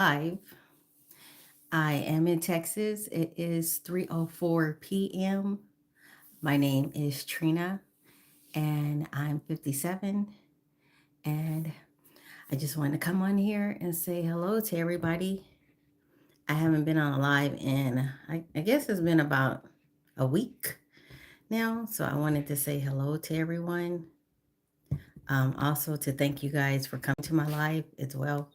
Live. I am in Texas. It is 3:04 p.m. My name is Trina and I'm 57, and I just wanted to come on here and say hello to everybody. I haven't been on a live in I guess it's been about a week now, so I wanted to say hello to everyone. Also to thank you guys for coming to my live as well.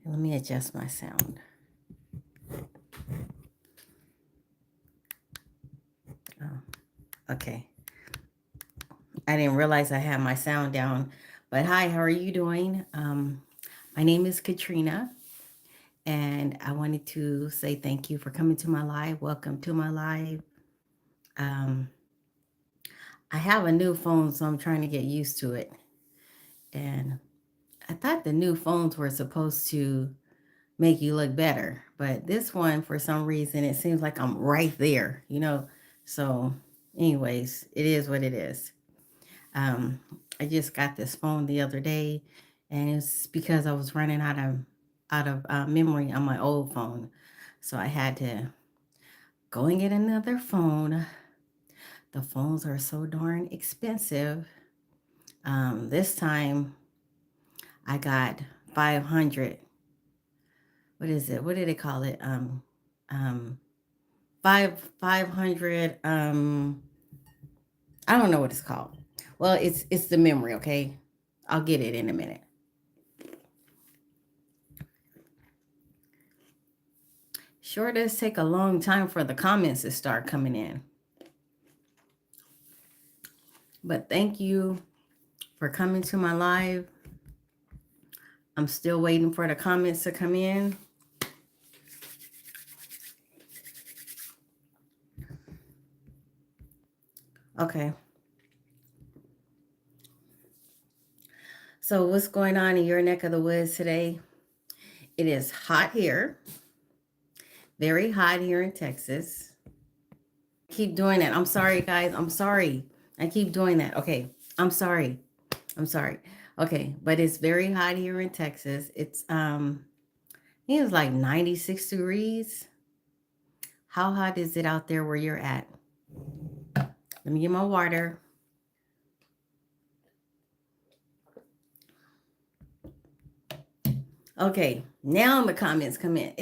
Let me adjust my sound. Okay. I didn't realize I had my sound down. But hi, how are you doing? My name is Katrina, and I wanted to say thank you for coming to my live. Welcome to my live. Um, I have a new phone, so I'm trying to get used to it. And I thought the new phones were supposed to make you look better, but this one, for some reason, it seems like I'm right there. So, anyways, it is what it is. Um, I just got this phone the other day, and it's because I was running out of memory on my old phone, so I had to go and get another phone. The phones are so darn expensive. This time I got 500. What is it? What do they call it? Um, 500. I don't know what it's called. Well, it's the memory. Okay, I'll get it in a minute. Sure does take a long time for the comments to start coming in. But thank you for coming to my live. I'm still waiting for the comments to come in. Okay. So what's going on in your neck of the woods today? It is hot here. Very hot here in Texas. Keep doing that. I'm sorry, guys. I'm sorry. I keep doing that. Okay. I'm sorry. I'm sorry. Okay, but it's very hot here in Texas. I think it's like 96 degrees. How hot is it out there where you're at? Let me get my water. Okay, now the comments come in.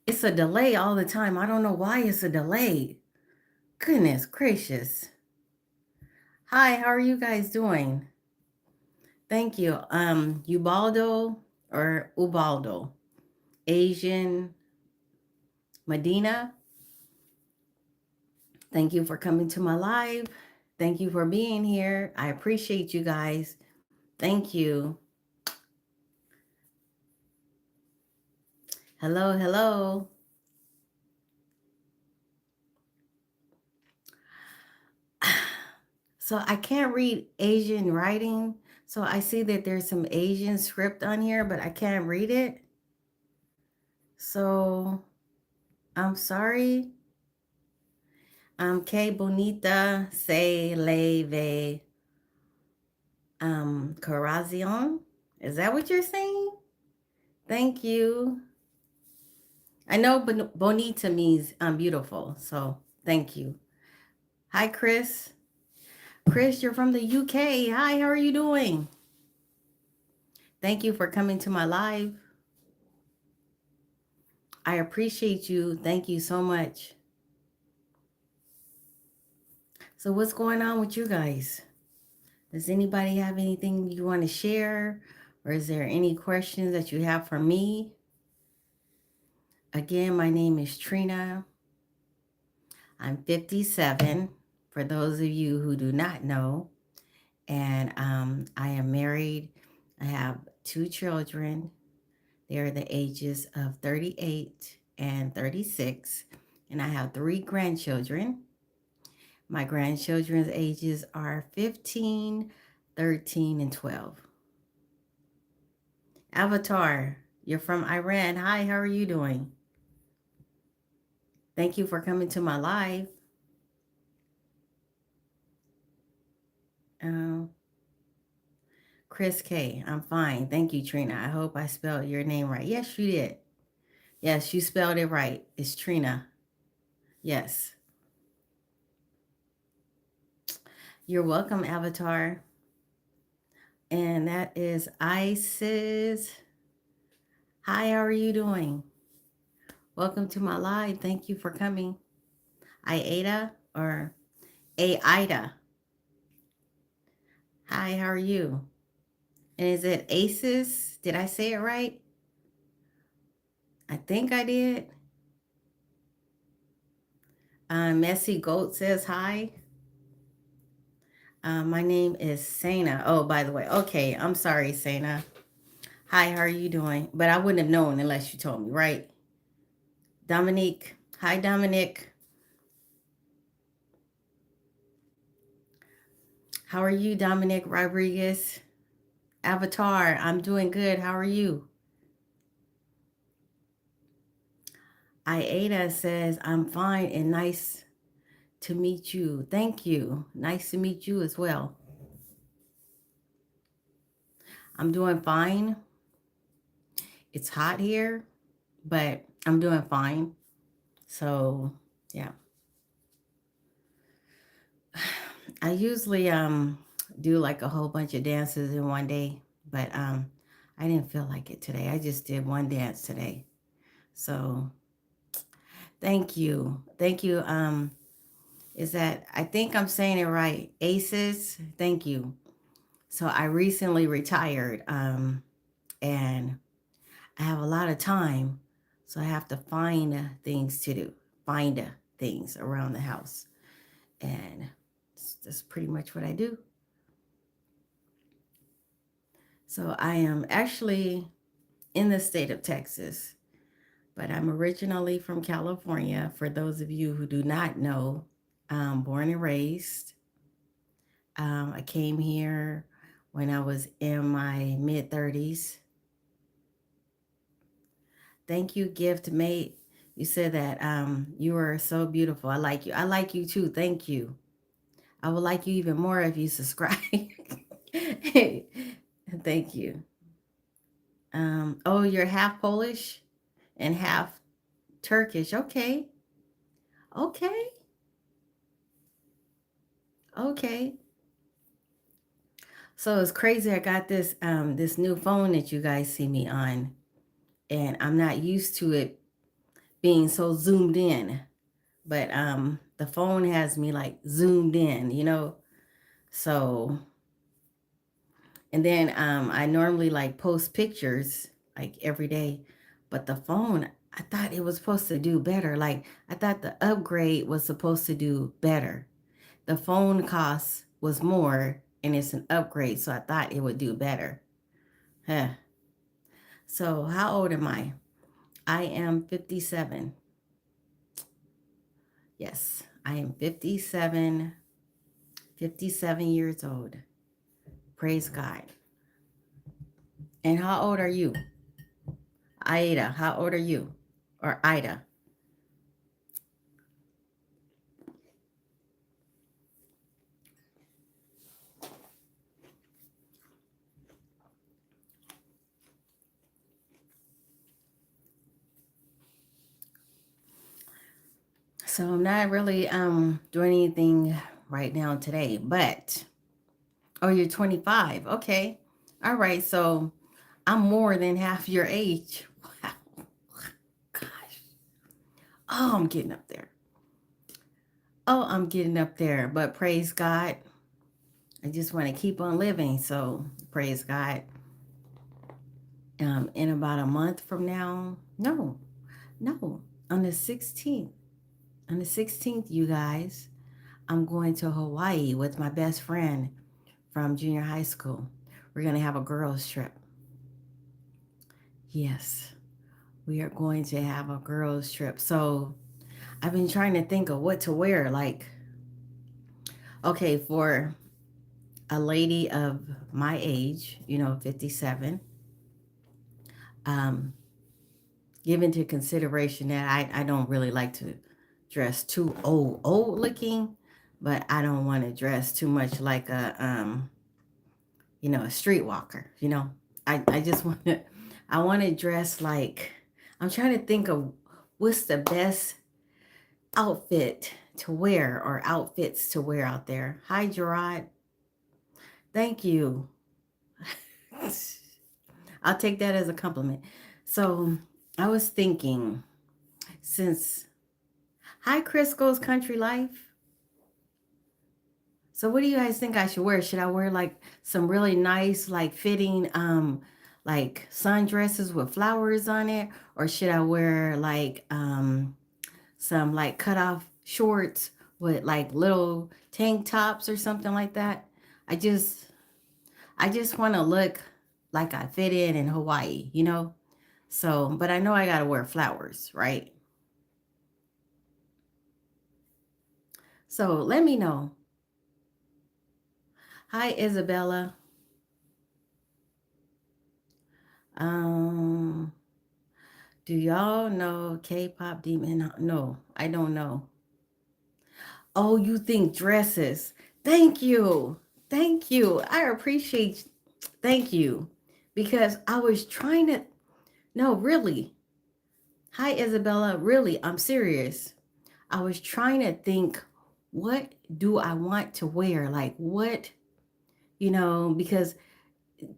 It's a delay all the time. I don't know why it's a delay. Goodness gracious. Hi, how are you guys doing? Thank you. Ubaldo or Ubaldo? Asian Medina. Thank you for coming to my live. Thank you for being here. I appreciate you guys. Thank you. Hello, hello. So I can't read Asian writing. So I see that there's some Asian script on here, but I can't read it. So I'm sorry. Que bonita se le ve corazón. Is that what you're saying? Thank you. I know bonita means beautiful. So thank you. Hi, Chris. Chris, you're from the UK. Hi, how are you doing? Thank you for coming to my live. I appreciate you. Thank you so much. So what's going on with you guys? Does anybody have anything you want to share? Or is there any questions that you have for me? Again, my name is Trina. I'm 57, for those of you who do not know. And I am married. I have 2 children. They're the ages of 38 and 36. And I have 3 grandchildren. My grandchildren's ages are 15, 13, and 12. Avatar, you're from Iran. Hi, how are you doing? Thank you for coming to my live. Chris K. I'm fine. Thank you, Trina. I hope I spelled your name right. Yes, you did. Yes, you spelled it right. It's Trina. Yes. You're welcome, Avatar. And that is Isis. Hi, how are you doing? Welcome to my live. Thank you for coming. Aida or Aida. Hi, how are you? And is it Aces? Did I say it right? I think I did. Messy Goat says hi. My name is Sana. Oh, by the way. Okay, I'm sorry, Sana. Hi, how are you doing? But I wouldn't have known unless you told me, right? Dominique. Hi, Dominic. How are you, Dominic Rodriguez? Avatar, I'm doing good. How are you? Iada says, I'm fine and nice to meet you. Thank you. Nice to meet you as well. I'm doing fine. It's hot here, but I'm doing fine. So, yeah. I usually do like a whole bunch of dances in one day, but I didn't feel like it today. I just did one dance today. So, thank you. Thank you. Is that I think I'm saying it right. Aces. Thank you. So, I recently retired and I have a lot of time, so I have to find things to do. Find things around the house. And that's pretty much what I do. So I am actually in the state of Texas, but I'm originally from California. For those of you who do not know, I'm born and raised. I came here when I was in my mid 30s. Thank you, gift mate. You said that you are so beautiful. I like you. I like you too. Thank you. I would like you even more if you subscribe. Thank you. Oh, you're half Polish and half Turkish. Okay. Okay. Okay. So it's crazy. I got this new phone that you guys see me on, and I'm not used to it being so zoomed in. But the phone has me like zoomed in, you know. So and then I normally like post pictures like every day, but the phone, I thought it was supposed to do better. Like I thought the upgrade was supposed to do better. The phone cost was more and it's an upgrade, so I thought it would do better. Huh. So how old am I? I am 57. Yes, I am 57, 57 years old. Praise God. And how old are you? Aida, how old are you? Or Ida? So I'm not really doing anything right now today, but oh, you're 25. Okay. All right. So I'm more than half your age. Wow. Gosh. Oh, I'm getting up there. Oh, I'm getting up there. But praise God. I just want to keep on living. So praise God. In about a month from now. No. On the 16th. On the 16th, you guys, I'm going to Hawaii with my best friend from junior high school. We're going to have a girls' trip. Yes, we are going to have a girls' trip. So I've been trying to think of what to wear. Like, okay, for a lady of my age, 57, um, given to consideration that I don't really like to dress too old looking, but I don't want to dress too much like a a streetwalker. I just I want to dress like, I'm trying to think of what's the best outfit to wear or outfits to wear out there. Hi, Gerard. Thank you. I'll take that as a compliment. So I was thinking, since hi Crisco's Country Life. So what do you guys think I should wear? Should I wear like some really nice, like fitting, like sundresses with flowers on it, or should I wear like some like cut off shorts with like little tank tops or something like that? I just I just want to look like I fit in Hawaii. So, but I know I got to wear flowers, right? So let me know. Hi, Isabella. Um, do y'all know K-pop demon? No, I don't know. Oh, you think dresses? Thank you. Thank you. I appreciate. Thank you. Because I was trying to. No, really. Hi, Isabella. Really, I'm serious. I was trying to think, what do I want to wear? Like, because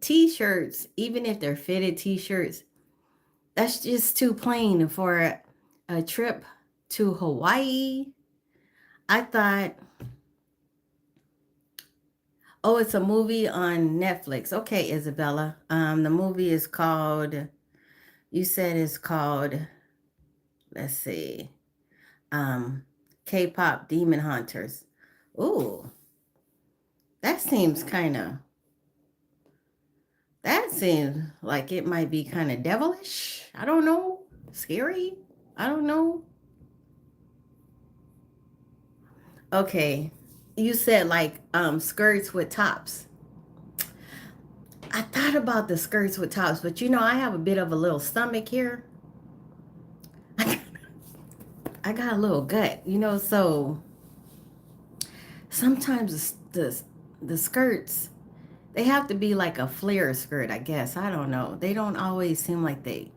t-shirts, even if they're fitted t-shirts, that's just too plain for a trip to Hawaii. I thought, oh, it's a movie on Netflix. Okay, Isabella. The movie is called, you said it's called, let's see, um, K-pop Demon Hunters. Ooh, that seems kind of, that seems like it might be kind of devilish. I don't know. Scary. I don't know. Okay. You said like skirts with tops. I thought about the skirts with tops, but I have a bit of a little stomach here. I got a little gut, so sometimes the skirts, they have to be like a flare skirt, I guess. I don't know. They don't always seem like they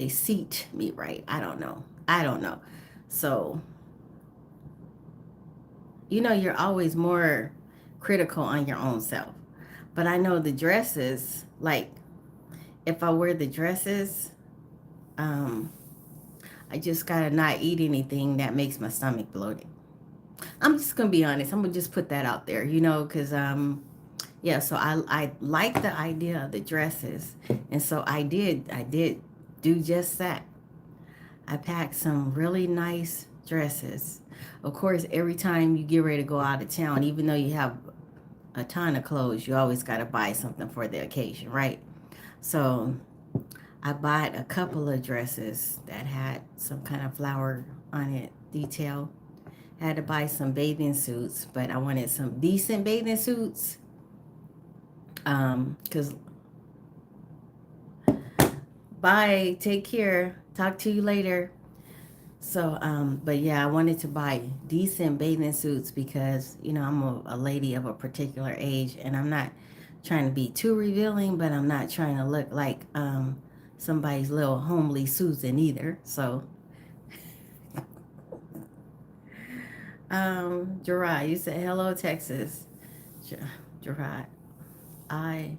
seat me right. I don't know. I don't know. So, you're always more critical on your own self. But I know the dresses, like if I wear the dresses, um, I just gotta not eat anything that makes my stomach bloated. I'm just gonna be honest. I'm gonna just put that out there, because yeah. So I like the idea of the dresses, and so I did do just that. I packed some really nice dresses. Of course, every time you get ready to go out of town, even though you have a ton of clothes, you always gotta buy something for the occasion, right? So I bought a couple of dresses that had some kind of flower on it detail. I had to buy some bathing suits, but I wanted some decent bathing suits. Cause bye, take care. Talk to you later. So, but yeah, I wanted to buy decent bathing suits because I'm a lady of a particular age, and I'm not trying to be too revealing, but I'm not trying to look like somebody's little homely Susan either. So, Gerard, you said hello, Texas. Gerard, I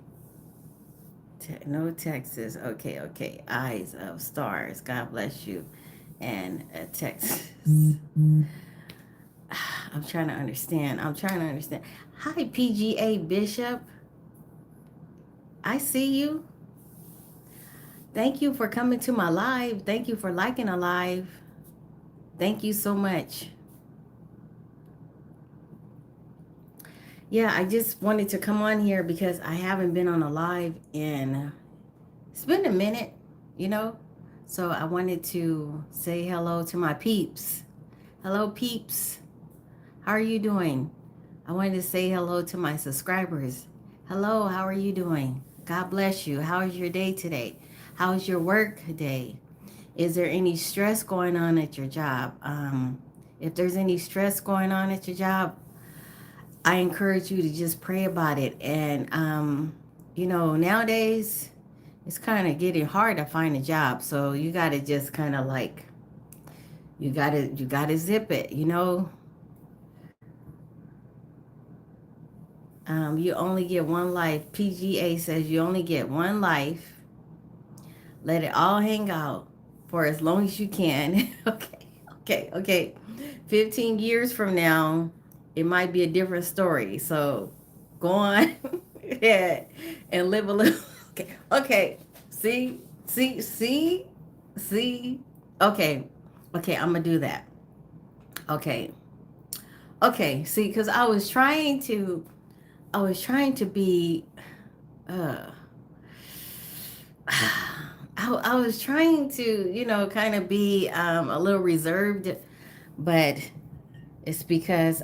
no Texas. Okay, okay. Eyes of stars. God bless you. And Texas. I'm trying to understand. I'm trying to understand. Hi, PGA Bishop. I see you. Thank you for coming to my live. Thank you for liking a live. Thank you so much. Yeah, I just wanted to come on here because I haven't been on a live in, it's been a minute, you know? So I wanted to say hello to my peeps. Hello, peeps. How are you doing? I wanted to say hello to my subscribers. Hello, how are you doing? God bless you. How is your day today? How's your work day? Is there any stress going on at your job? If there's any stress going on at your job, I encourage you to just pray about it. And, nowadays it's kind of getting hard to find a job. So you got to just kind of like, you got to zip it, You only get one life. PGA says you only get one life. Let it all hang out for as long as you can. Okay, okay. 15 years from now, it might be a different story. So go on ahead and live a little. Okay. See. Okay, I'm gonna do that. Okay, See, because I was trying to be. Uh, I was trying to, kind of be a little reserved, but it's because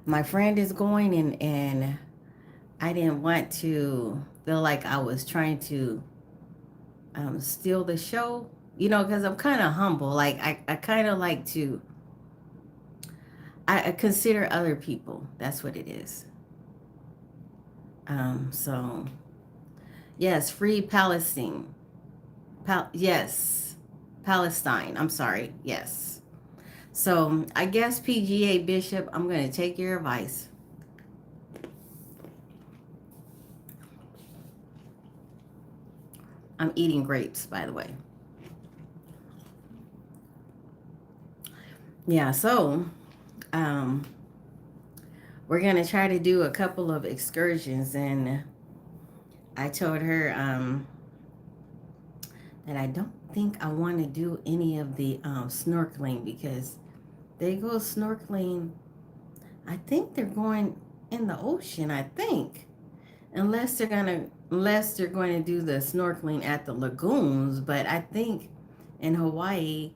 my friend is going, and I didn't want to feel like I was trying to steal the show, because I'm kind of humble. Like, I kind of like to, I consider other people. That's what it is. So, yes, free Palestine. Yes, Palestine. I'm sorry. Yes. So I guess PGA Bishop, I'm going to take your advice. I'm eating grapes, by the way. Yeah, so um, we're going to try to do a couple of excursions. And I told her that I don't think I want to do any of the snorkeling, because they go snorkeling. I think they're going in the ocean, I think. Unless they're going to do the snorkeling at the lagoons. But I think in Hawaii,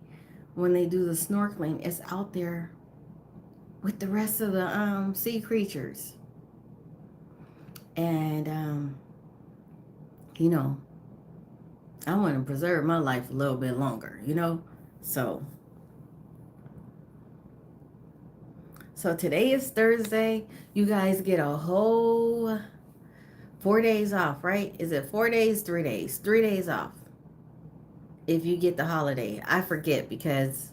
when they do the snorkeling, it's out there with the rest of the sea creatures. And you know I want to preserve my life a little bit longer, so today is Thursday. You guys get a whole 4 days off, right? Is it 4 days, 3 days? 3 days off if you get the holiday. I forget, because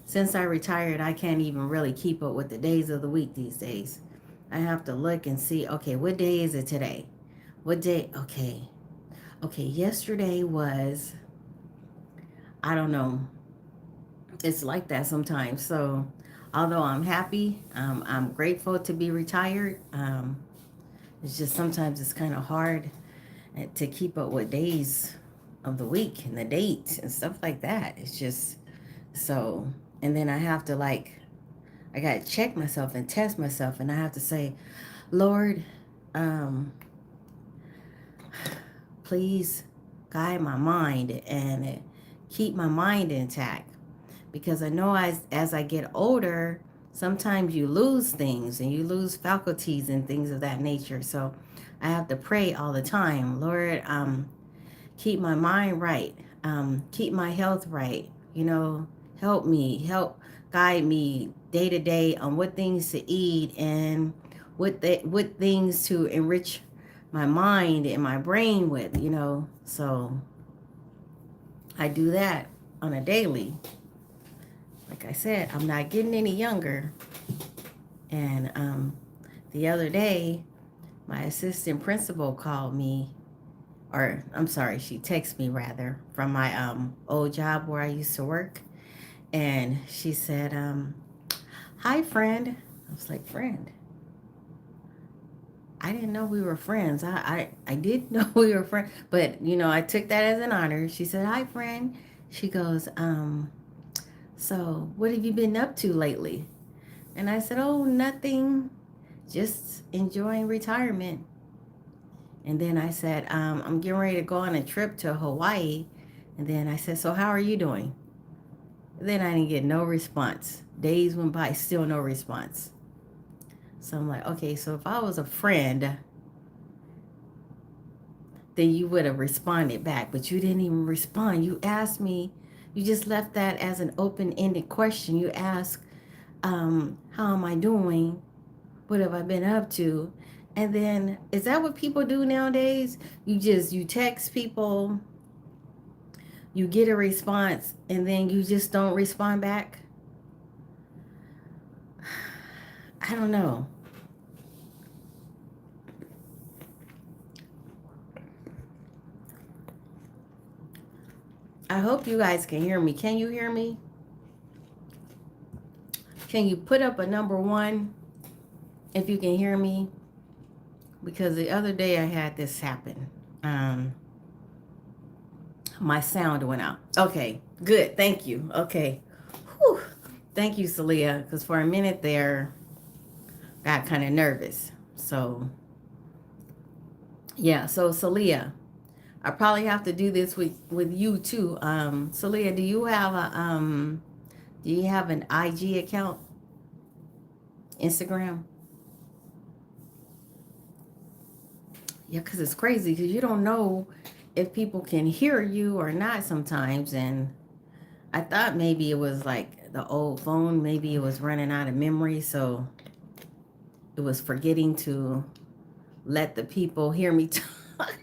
since I retired, I can't even really keep up with the days of the week these days. I have to look and see, okay, what day is it today? What day? Okay, yesterday was, I don't know. It's like that sometimes. So, although I'm happy, I'm grateful to be retired. It's just sometimes it's kind of hard to keep up with days of the week and the dates and stuff like that. It's just so, and then I have to, like, I got to check myself and test myself, and I have to say, Lord, um, please guide my mind and keep my mind intact, because I know as I get older, sometimes you lose things and you lose faculties and things of that nature. So I have to pray all the time, Lord, keep my mind right, keep my health right, help guide me day to day on what things to eat, and what things to enrich my mind and my brain with, So I do that on a daily. Like I said, I'm not getting any younger. And the other day, my assistant principal called me, or I'm sorry, she texted me rather, from my old job where I used to work. And she said, hi, friend. I was like, friend? I didn't know we were friends. I did know we were friends, but I took that as an honor. She said, hi, friend. She goes, so what have you been up to lately? And I said, oh, nothing, just enjoying retirement. And then I said, I'm getting ready to go on a trip to Hawaii. And then I said, so how are you doing? And then I didn't get no response. Days went by, still no response. So I'm like, okay, so if I was a friend, then you would have responded back. But you didn't even respond. You asked me, you just left that as an open-ended question. You asked, How am I doing? What have I been up to? And then, is that what people do nowadays? You text people, you get a response, and then you just don't respond back? I don't know. I hope you guys can hear me. Can you hear me? Can you put up a number one if you can hear me? Because the other day I had this happen. Um, my sound went out. Okay, good. Thank you. Okay. Whew. Thank you, Celia, because for a minute there, got kind of nervous. So, yeah. So, Celia, I probably have to do this with you too. Celia, do you have an IG account, Instagram? Yeah, because it's crazy because you don't know if people can hear you or not sometimes. And I thought maybe it was like the old phone, maybe it was running out of memory. So it was forgetting to let the people hear me talk.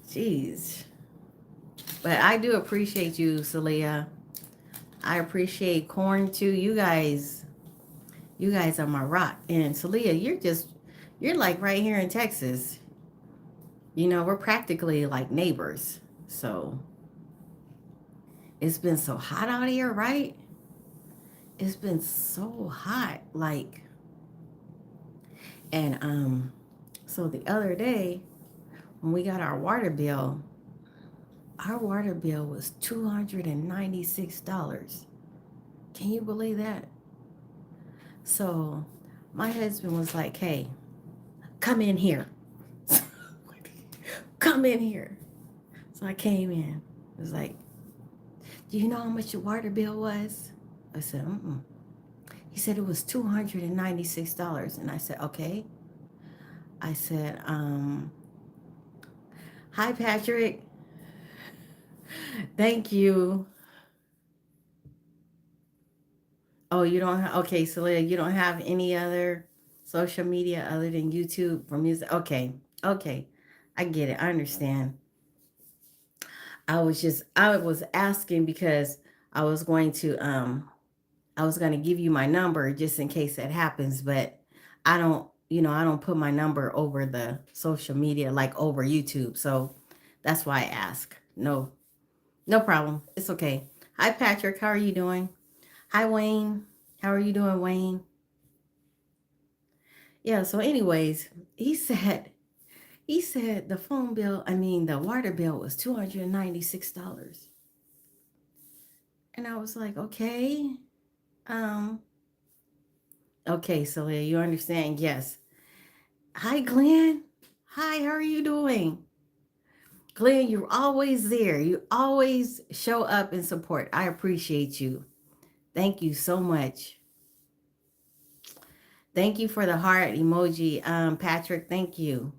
Jeez. But I do appreciate you, Celia. I appreciate Corn too. You guys are my rock. And Celia, you're like right here in Texas. You know, we're practically like neighbors. So it's been so hot out here, right? It's been so hot. Like, and so the other day when we got our water bill was $296. Can you believe that? So my husband was like, hey, come in here. Come in here. So I came in. It was like, do you know how much your water bill was? I said, mm-mm. He said it was $296. And I said, okay. I said, hi, Patrick. Thank you. Oh, you don't have, okay, Celia, you don't have any other social media other than YouTube for music? Okay. Okay. I get it. I understand. I was asking because I was going to, I was going to give you my number just in case that happens, but I don't put my number over the social media like over YouTube. So that's why I ask. No, no problem. It's okay. Hi, Patrick. How are you doing? Hi, Wayne. How are you doing, Wayne? Yeah. So, anyways, he said the phone bill, I mean, the water bill was $296. And I was like, okay, um, okay, Celia, you understand? Yes. Hi, Glenn. Hi, how are you doing? Glenn, you're always there. You always show up and support. I appreciate you. Thank you so much. Thank you for the heart emoji, Patrick. Thank you.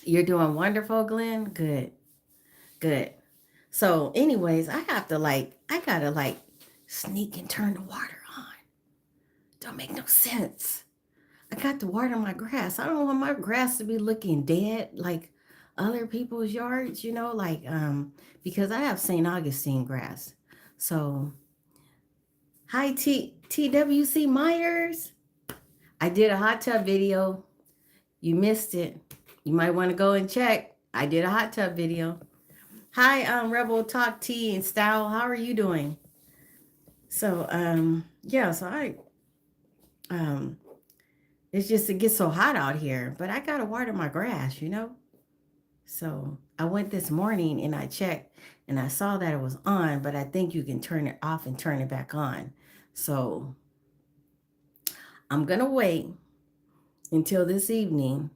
You're doing wonderful, Glenn. Good, good. So, anyways, I gotta like sneak and turn the water on. Don't make no sense. I got to water my grass. I don't want my grass to be looking dead like other people's yards, like because I have St. Augustine grass. So, hi TWC Myers. I did a hot tub video. You missed it. You might want to go and check. I did a hot tub video. Hi, Rebel Talk Tea and Style. How are you doing? So, yeah, so um, it's just, it gets so hot out here, but I got to water my grass. So I went this morning and I checked and I saw that it was on, but I think you can turn it off and turn it back on. So I'm going to wait until this evening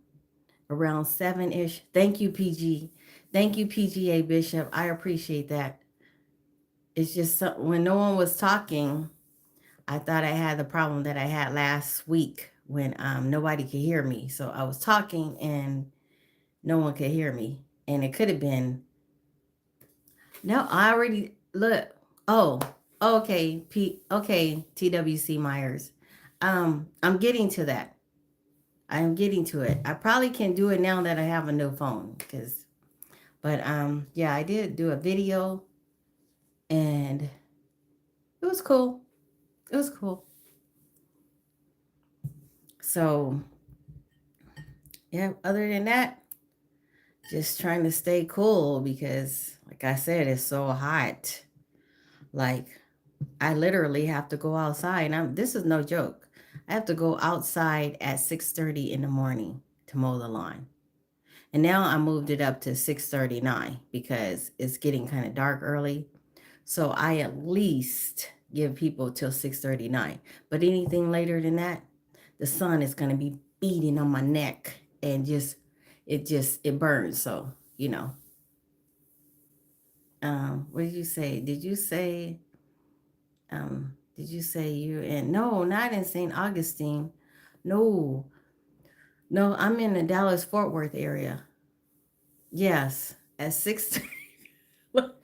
around 7-ish. Thank you, PG. Thank you, PGA Bishop. I appreciate that. It's just when no one was talking, I thought I had the problem that I had last week when nobody could hear me. So I was talking and no one could hear me. And it could have been No, I already look. Oh, okay, okay, TWC Myers. I'm getting to that. I'm getting to it. I probably can do it now that I have a new phone, because but yeah, I did do a video and it was cool. It was cool. So, yeah, other than that, just trying to stay cool because like I said, it's so hot. Like I literally have to go outside. And this is no joke. I have to go outside at 6:30 in the morning to mow the lawn. And now I moved it up to 6:39 because it's getting kind of dark early. So I at least give people till 6:39. But anything later than that, the sun is going to be beating on my neck and it burns. So, what did you say? Did you say you're in? No, not in St. Augustine. No, no, I'm in the Dallas Fort Worth area. Yes, at six. Look,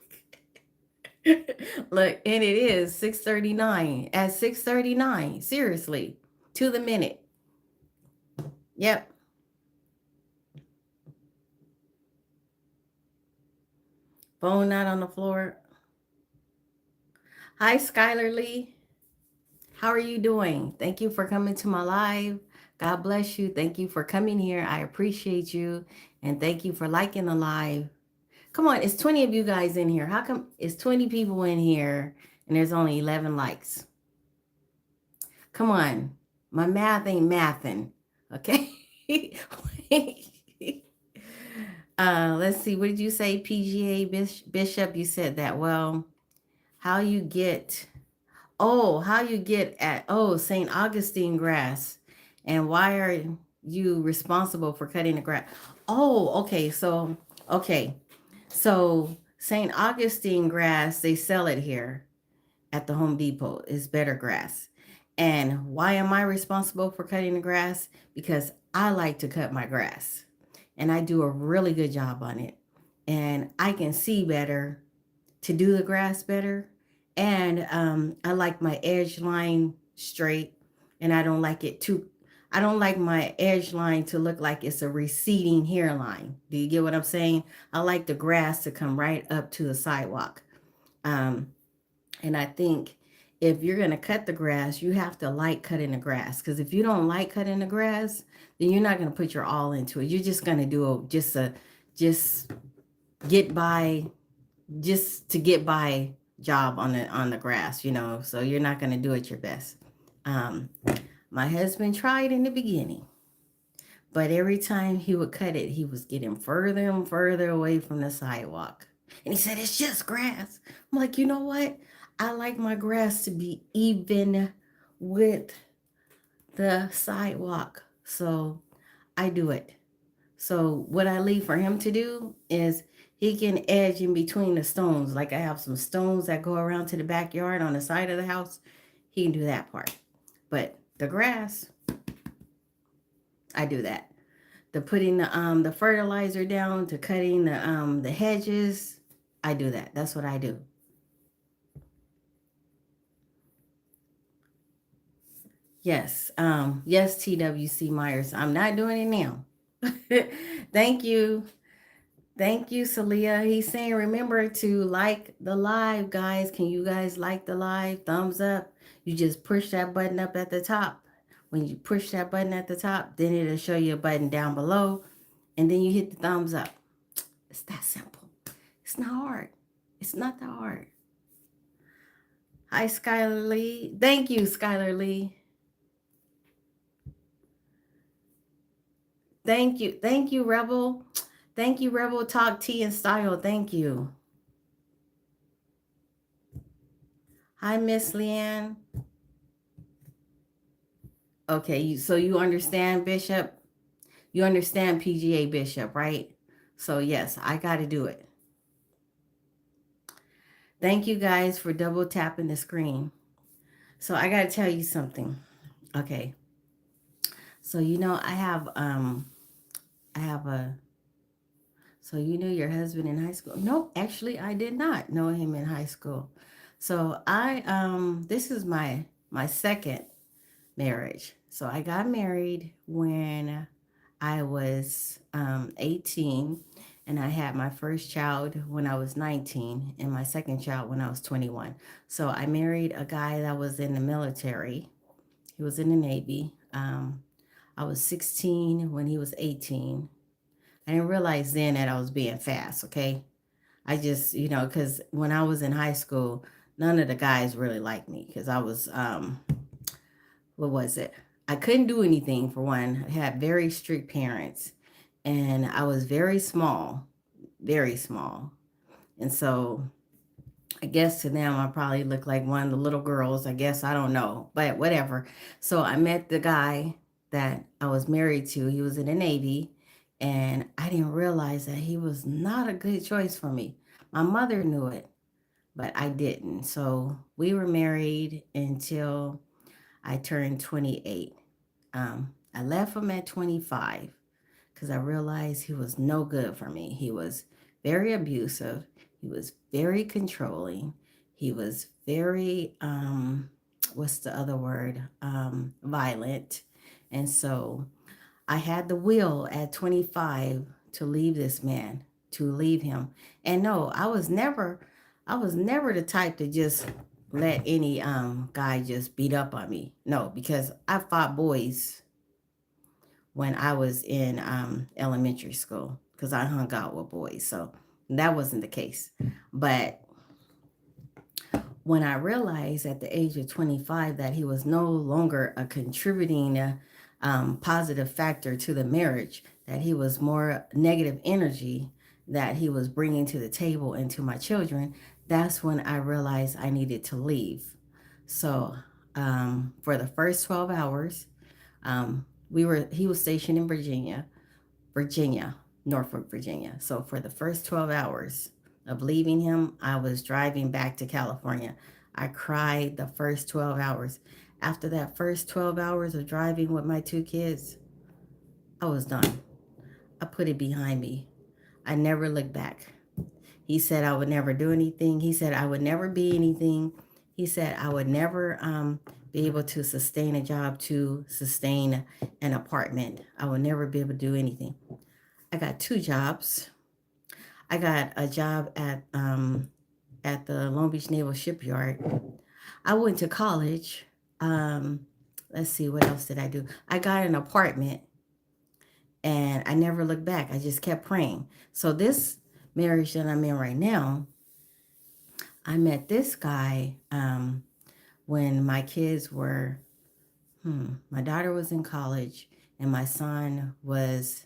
look, and it is 6:39. At 6:39, seriously, to the minute. Yep. Phone not on the floor. Hi, Skylar Lee. How are you doing? Thank you for coming to my live. God bless you. Thank you for coming here. I appreciate you. And thank you for liking the live. Come on, it's 20 of you guys in here. How come it's 20 people in here and there's only 11 likes? Come on. My math ain't mathing. Okay. Let's see. What did you say, PGA Bishop? You said that. Well, how you get how you get at St. Augustine grass, and why are you responsible for cutting the grass? Okay. So St. Augustine grass, they sell it here at the Home Depot. Is better grass. And why am I responsible for cutting the grass? Because I like to cut my grass and I do a really good job on it. And I can see better to do the grass better. And I like my edge line straight, and I don't like my edge line to look like it's a receding hairline. Do you get what I'm saying? I like the grass to come right up to the sidewalk. Um, and I think if you're going to cut the grass, you have to like cutting the grass. Because if you don't like cutting the grass, then you're not going to put your all into it. You're just going to do just get by, just to get by job on the grass, so you're not going to do it your best. um my husband tried in the beginning, but every time he would cut it, he was getting further and further away from the sidewalk, and he said it's just grass. I'm like, you know what, I like my grass to be even with the sidewalk, so I do it. So what I leave for him to do is he can edge in between the stones. Like I have some stones that go around to the backyard on the side of the house. He can do that part. But the grass, I do that. The putting the fertilizer down, to cutting the hedges, I do that. That's what I do. Yes. Yes, TWC Myers. I'm not doing it now. Thank you. Thank you, Celia. He's saying, remember to like the live, guys. Can you guys like the live? Thumbs up. You just push that button up at the top. When you push that button at the top, then it'll show you a button down below. And then you hit the thumbs up. It's that simple. It's not hard. It's not that hard. Hi, Skylar Lee. Thank you, Skylar Lee. Thank you. Thank you, Rebel. Thank you, Rebel Talk Tea and Style. Thank you. Hi, Miss Leanne. Okay, so you understand, Bishop? You understand PGA Bishop, right? So yes, I got to do it. Thank you guys for double tapping the screen. So I got to tell you something. Okay. So I have a So you knew your husband in high school? Nope, actually I did not know him in high school. So this is my second marriage. So I got married when I was 18, and I had my first child when I was 19, and my second child when I was 21. So I married a guy that was in the military. He was in the Navy. I was 16 when he was 18. I didn't realize then that I was being fast, okay? I just, because when I was in high school, none of the guys really liked me because I was, what was it? I couldn't do anything for one. I had very strict parents, and I was very small, very small. And so I guess to them, I probably looked like one of the little girls. I guess I don't know, but whatever. So I met the guy that I was married to. He was in the Navy, and I didn't realize that he was not a good choice for me. My mother knew it, but I didn't. So we were married until I turned 28. I left him at 25 because I realized he was no good for me. He was very abusive. He was very controlling. He was very, what's the other word? Violent. And so I had the will at 25 to leave this man, to leave him. And no, I was never the type to just let any guy just beat up on me. No, because I fought boys when I was in elementary school because I hung out with boys. So that wasn't the case. But when I realized at the age of 25 that he was no longer a contributing positive factor to the marriage, that he was more negative energy that he was bringing to the table and to my children, that's when I realized I needed to leave. So for the first 12 hours, he was stationed in Virginia, Norfolk, Virginia. So for the first 12 hours of leaving him, I was driving back to California. I cried the first 12 hours. After that first 12 hours of driving with my two kids, I was done. I put it behind me. I never looked back. He said I would never do anything. He said I would never be anything. He said I would never be able to sustain a job, to sustain an apartment. I would never be able to do anything. I got two jobs. I got a job at the Long Beach Naval Shipyard. I went to college. Um, let's see, what else did I do? I got an apartment, and I never looked back. I just kept praying. So this marriage that I'm in right now, I met this guy when my kids were, my daughter was in college and my son was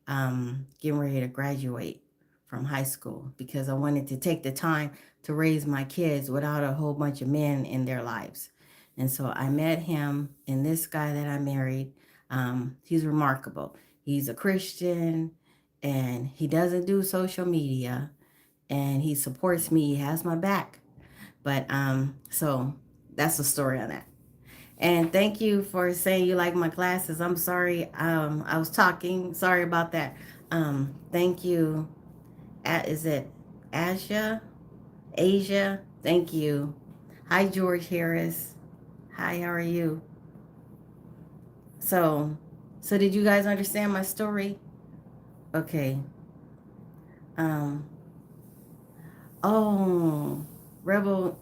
getting ready to graduate from high school because I wanted to take the time to raise my kids without a whole bunch of men in their lives. And so I met him, and this guy that I married, he's remarkable. He's a Christian, and he doesn't do social media, and he supports me. He has my back. But so that's the story on that. And thank you for saying you like my glasses. I'm sorry. I was talking. Sorry about that. Thank you. Is it Asia? Asia? Thank you. Hi, George Harris. Hi, how are you? So, so did you guys understand my story? Okay. Um, oh, Rebel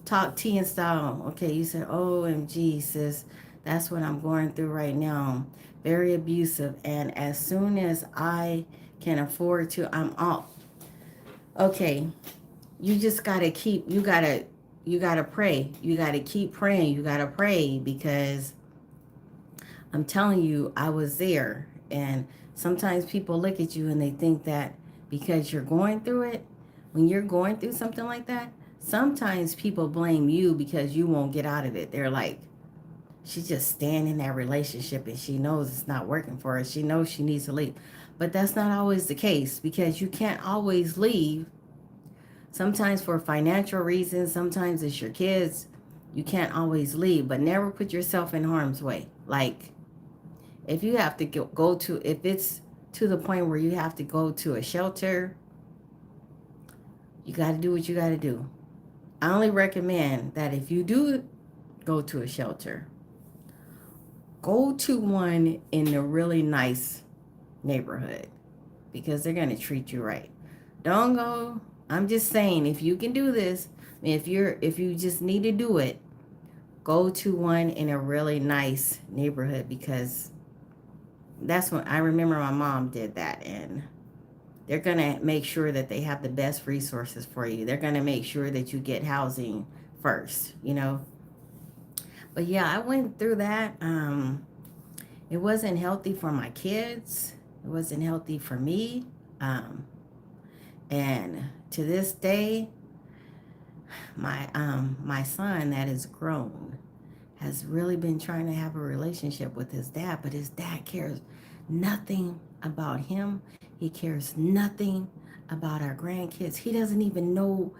Talk Tea and Style. Okay, you said, OMG, sis. That's what I'm going through right now. Very abusive. And as soon as I can afford to, I'm off. Okay, you just gotta keep, you gotta pray. You gotta keep praying. You gotta pray because I'm telling you, I was there. And sometimes people look at you and they think that because you're going through it, when you're going through something like that, sometimes people blame you because you won't get out of it. They're like, she's just staying in that relationship and she knows it's not working for her. She knows she needs to leave. But that's not always the case because you can't always leave. Sometimes for financial reasons, sometimes it's your kids. You can't always leave, but never put yourself in harm's way. Like, if you have to go to, if it's to the point where you have to go to a shelter, you got to do what you got to do. I only recommend that if you do go to a shelter, go to one in a really nice neighborhood because they're going to treat you right. Don't go. I'm just saying, if you can do this, if you just need to do it, go to one in a really nice neighborhood because that's when I remember my mom did that, and they're going to make sure that they have the best resources for you. They're going to make sure that you get housing first, you know. But yeah, I went through that. It wasn't healthy for my kids. It wasn't healthy for me. Um, and to this day, my son that is grown has really been trying to have a relationship with his dad, but his dad cares nothing about him. He cares nothing about our grandkids. He doesn't even know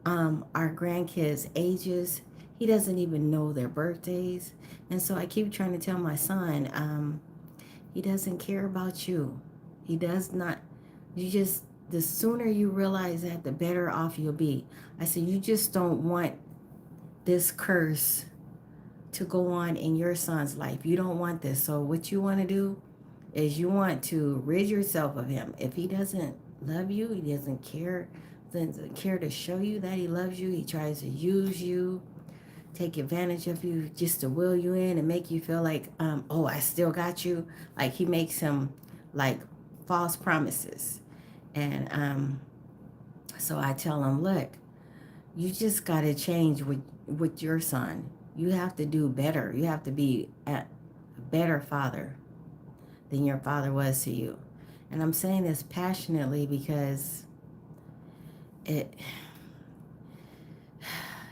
our grandkids' ages. He doesn't even know their birthdays. And so I keep trying to tell my son, he doesn't care about you. He does not. The sooner you realize that, the better off you'll be. I said, you just don't want this curse to go on in your son's life. You don't want this. So what you want to do is you want to rid yourself of him. If he doesn't love you, he doesn't care to show you that he loves you. He tries to use you, take advantage of you just to will you in and make you feel like, oh, I still got you. Like he makes him like false promises. And so I tell him, look, you just got to change with your son. You have to do better. You have to be a better father than your father was to you. And I'm saying this passionately because it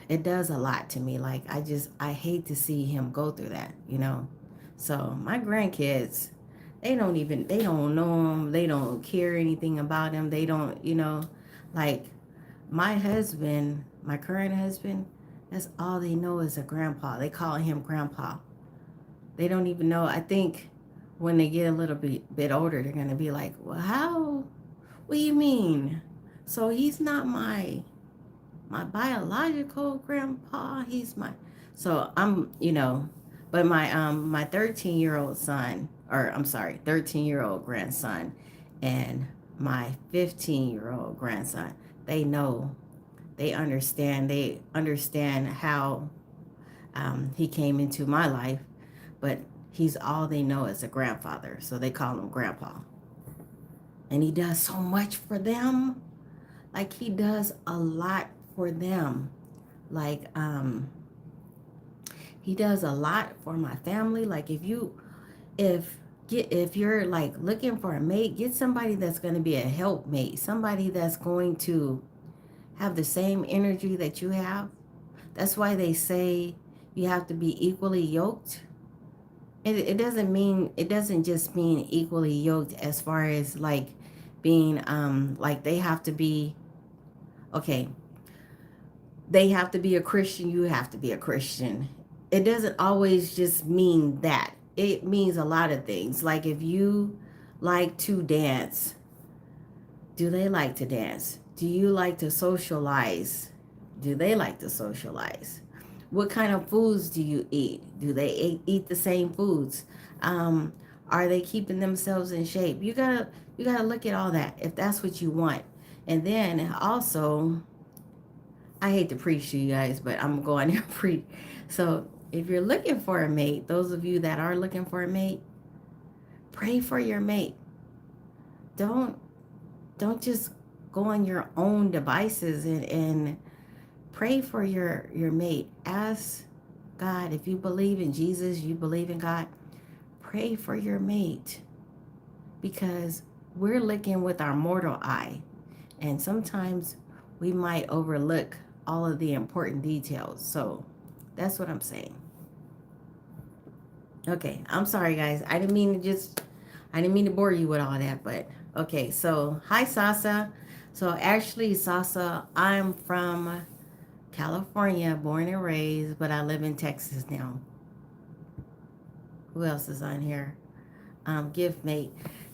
it does a lot to me. Like I hate to see him go through that, you know. So my grandkids, they don't know him. They don't care anything about him. They don't, you know, like my husband, my current husband, that's all they know is a grandpa. They call him grandpa. They don't even know. I think when they get a little bit older, they're going to be like, well, how? What do you mean? So he's not my biological grandpa. He's my, so I'm, you know, but my 13-year-old son, or I'm sorry, 13-year-old grandson and my 15-year-old grandson, they know, they understand how he came into my life, but he's all they know as a grandfather. So they call him grandpa. And he does so much for them. Like he does a lot for them. Like he does a lot for my family. Like if you're like looking for a mate, get somebody that's going to be a helpmate, somebody that's going to have the same energy that you have. That's why they say you have to be equally yoked. It doesn't just mean equally yoked as far as like being like they have to be, okay, they have to be a Christian, you have to be a Christian. It doesn't always just mean that. It means a lot of things. Like if you like to dance, do they like to dance? Do you like to socialize? Do they like to socialize? What kind of foods do you eat? Do they eat the same foods? Um, are they keeping themselves in shape? You gotta look at all that if that's what you want. And then also, I hate to preach to you guys, but I'm going to preach. So if you're looking for a mate, those of you that are looking for a mate, pray for your mate. Don't don't just go on your own devices and pray for your mate. Ask God, if you believe in Jesus, you believe in God, pray for your mate because we're looking with our mortal eye, and sometimes we might overlook all of the important details. So that's what I'm saying. Okay, I'm sorry guys. I didn't mean to bore you with all that, but okay. So, hi Sasa. So actually Sasa, I'm from California, born and raised, but I live in Texas now. Who else is on here? Gift mate.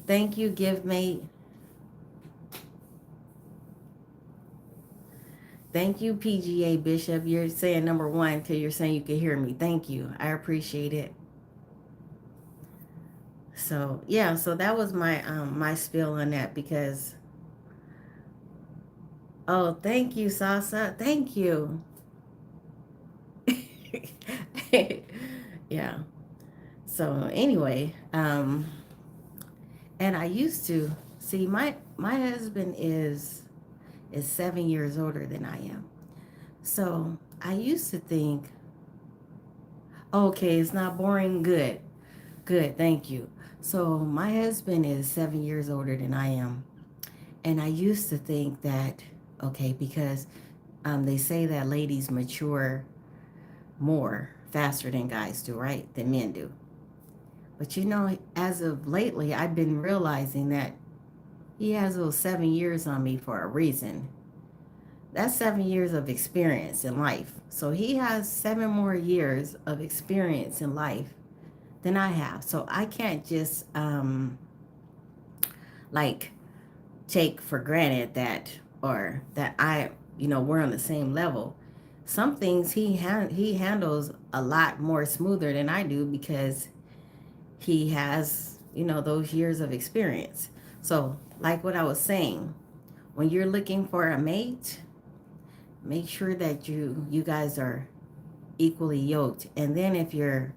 Thank you, gift mate. Thank you, PGA Bishop. You're saying number one because you're saying you can hear me. Thank you. I appreciate it. So yeah, so that was my spiel on that because oh, thank you, Sasa. Thank you. Yeah. So anyway, and I used to see my husband is 7 years older than I am. So I used to think, okay, it's not boring. Good, good, thank you. So my husband is 7 years older than I am, and I used to think that okay because they say that ladies mature more faster than guys do, right? Than men do. But as of lately, I've been realizing that he has those 7 years on me for a reason. That's 7 years of experience in life. So he has 7 more years of experience in life than I have. So I can't just like take for granted that or that we're on the same level. Some things he handles a lot more smoother than I do because he has, those years of experience. So, like what I was saying, when you're looking for a mate, make sure that you guys are equally yoked. And then if you're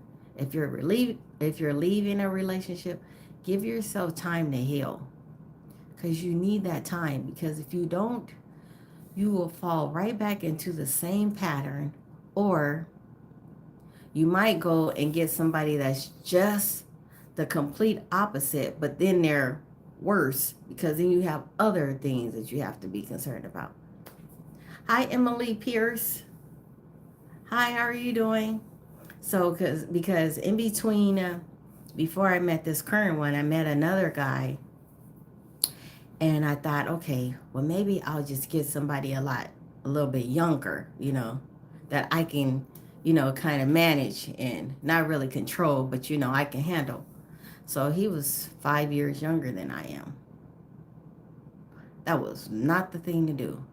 leaving a relationship, give yourself time to heal because you need that time because if you don't, you will fall right back into the same pattern or you might go and get somebody that's just the complete opposite, but then they're worse because then you have other things that you have to be concerned about. Hi, Emily Pierce. Hi, how are you doing? So, because in between, before I met this current one, I met another guy, and I thought, okay, well maybe I'll just get somebody a little bit younger, that I can, kind of manage and not really control, but I can handle. So he was 5 years younger than I am. That was not the thing to do.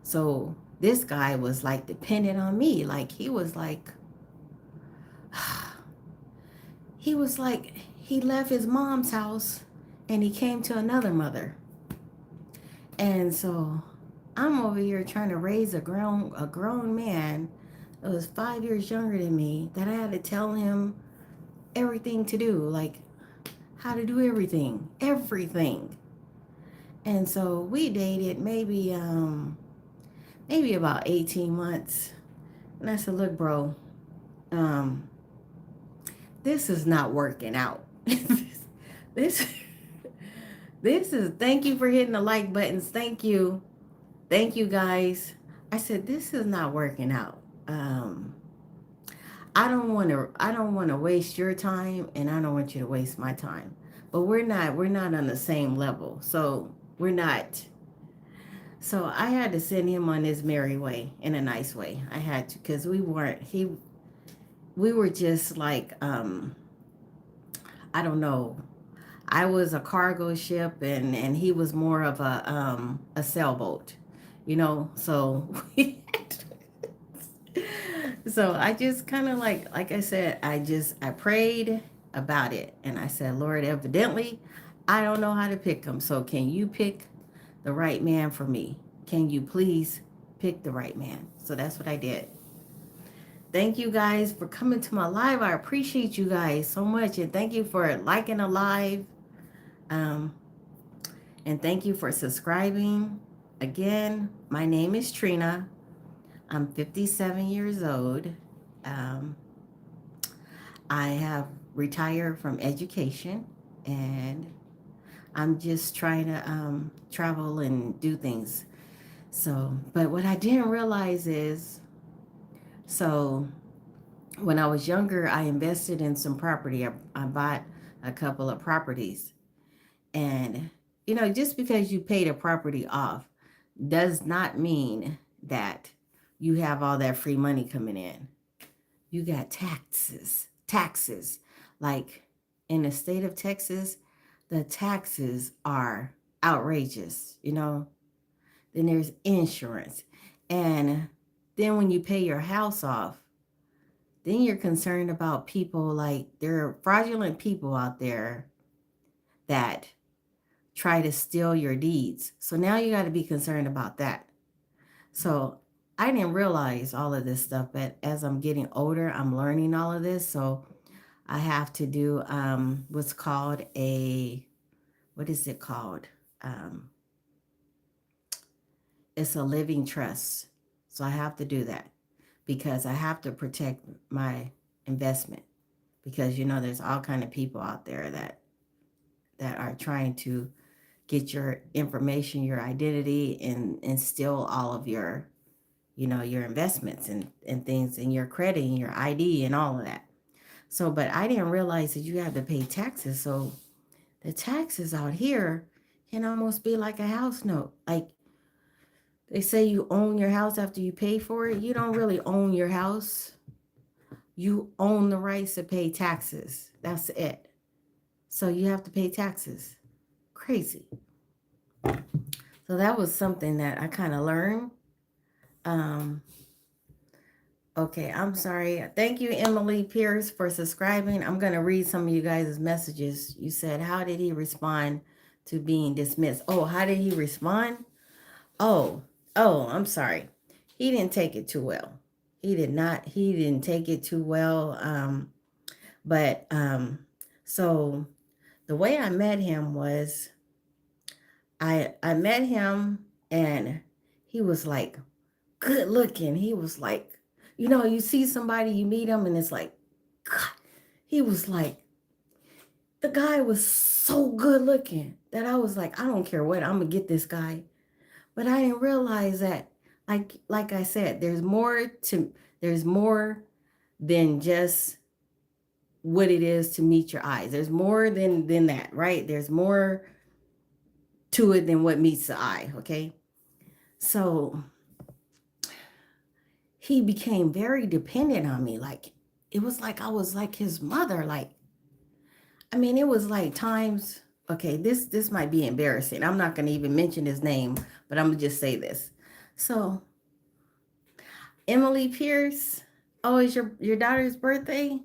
So this guy was like dependent on me. Like he was like, he left his mom's house and he came to another mother. And so I'm over here trying to raise a grown man that was 5 years younger than me that I had to tell him everything to do, like how to do everything, everything. And so we dated maybe about 18 months. And I said, look, bro, um, this is not working out. this this is thank you for hitting the like buttons. Thank you. Thank you guys. I said, this is not working out. I don't want to waste your time and I don't want you to waste my time. But we're not on the same level. So we're not. So I had to send him on his merry way in a nice way. I had to because we were just like I don't know. I was a cargo ship and he was more of a sailboat, so so I just kind of like I said, I prayed about it and I said, Lord, evidently I don't know how to pick them. So can you pick the right man for me? Can you please pick the right man? So that's what I did. Thank you guys for coming to my live. I appreciate you guys so much. And thank you for liking the live. Um, and thank you for subscribing. Again, my name is Trina. I'm 57 years old. Um, I have retired from education and I'm just trying to travel and do things. So, but what I didn't realize is, so when I was younger, I invested in some property. I bought a couple of properties. And, just because you paid a property off does not mean that you have all that free money coming in. You got taxes. Taxes. Like in the state of Texas, the taxes are outrageous, you know. Then there's insurance. And then when you pay your house off, then you're concerned about people like there are fraudulent people out there that try to steal your deeds. So now you got to be concerned about that. So I didn't realize all of this stuff, but as I'm getting older, I'm learning all of this. So I have to do what's called what is it called? Um, it's a living trust. So I have to do that because I have to protect my investment because you know there's all kind of people out there that are trying to get your information, your identity, and steal all of your, you know, your investments and things and your credit and your ID and all of that. So, but I didn't realize that you have to pay taxes. So the taxes out here can almost be like a house note. Like they say you own your house after you pay for it. You don't really own your house. You own the rights to pay taxes. That's it. So you have to pay taxes. Crazy. So that was something that I kind of learned. Um, okay, I'm sorry. Thank you, Emily Pierce, for subscribing. I'm going to read some of you guys' messages. You said, how did he respond to being dismissed? Oh, how did he respond? Oh, I'm sorry. He didn't take it too well. He didn't take it too well. But so the way I met him was I met him and he was like good looking. He was like, you know, you see somebody, you meet him, and it's like, God, he was like, the guy was so good looking that I was like, I don't care what, I'm gonna get this guy. But I didn't realize that, like I said, there's more than just what it is to meet your eyes. There's more than that, right? There's more to it than what meets the eye, okay? So he became very dependent on me. Like it was like I was like his mother. Like, I mean, it was like times, okay, this might be embarrassing. I'm not gonna even mention his name, but I'm gonna just say this. So Emily Pierce, oh, it's your daughter's birthday?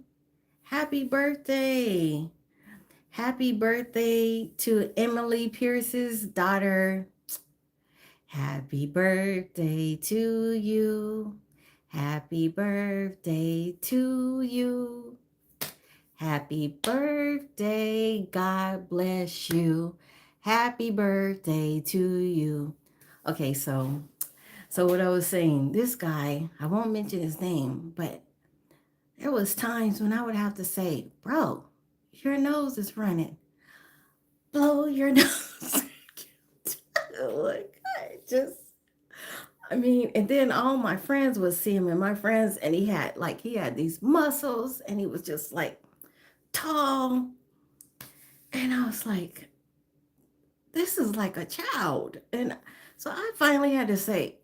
Happy birthday. Happy birthday to Emily Pierce's daughter. Happy birthday to you. Happy birthday to you. Happy birthday. God bless you. Happy birthday to you. Okay, so what I was saying, this guy, I won't mention his name, but there was times when I would have to say, bro, your nose is running. Blow your nose. Like, I mean, and then all my friends would see him, and my friends, and he had these muscles, and he was just like tall. And I was like, this is like a child. And so I finally had to say,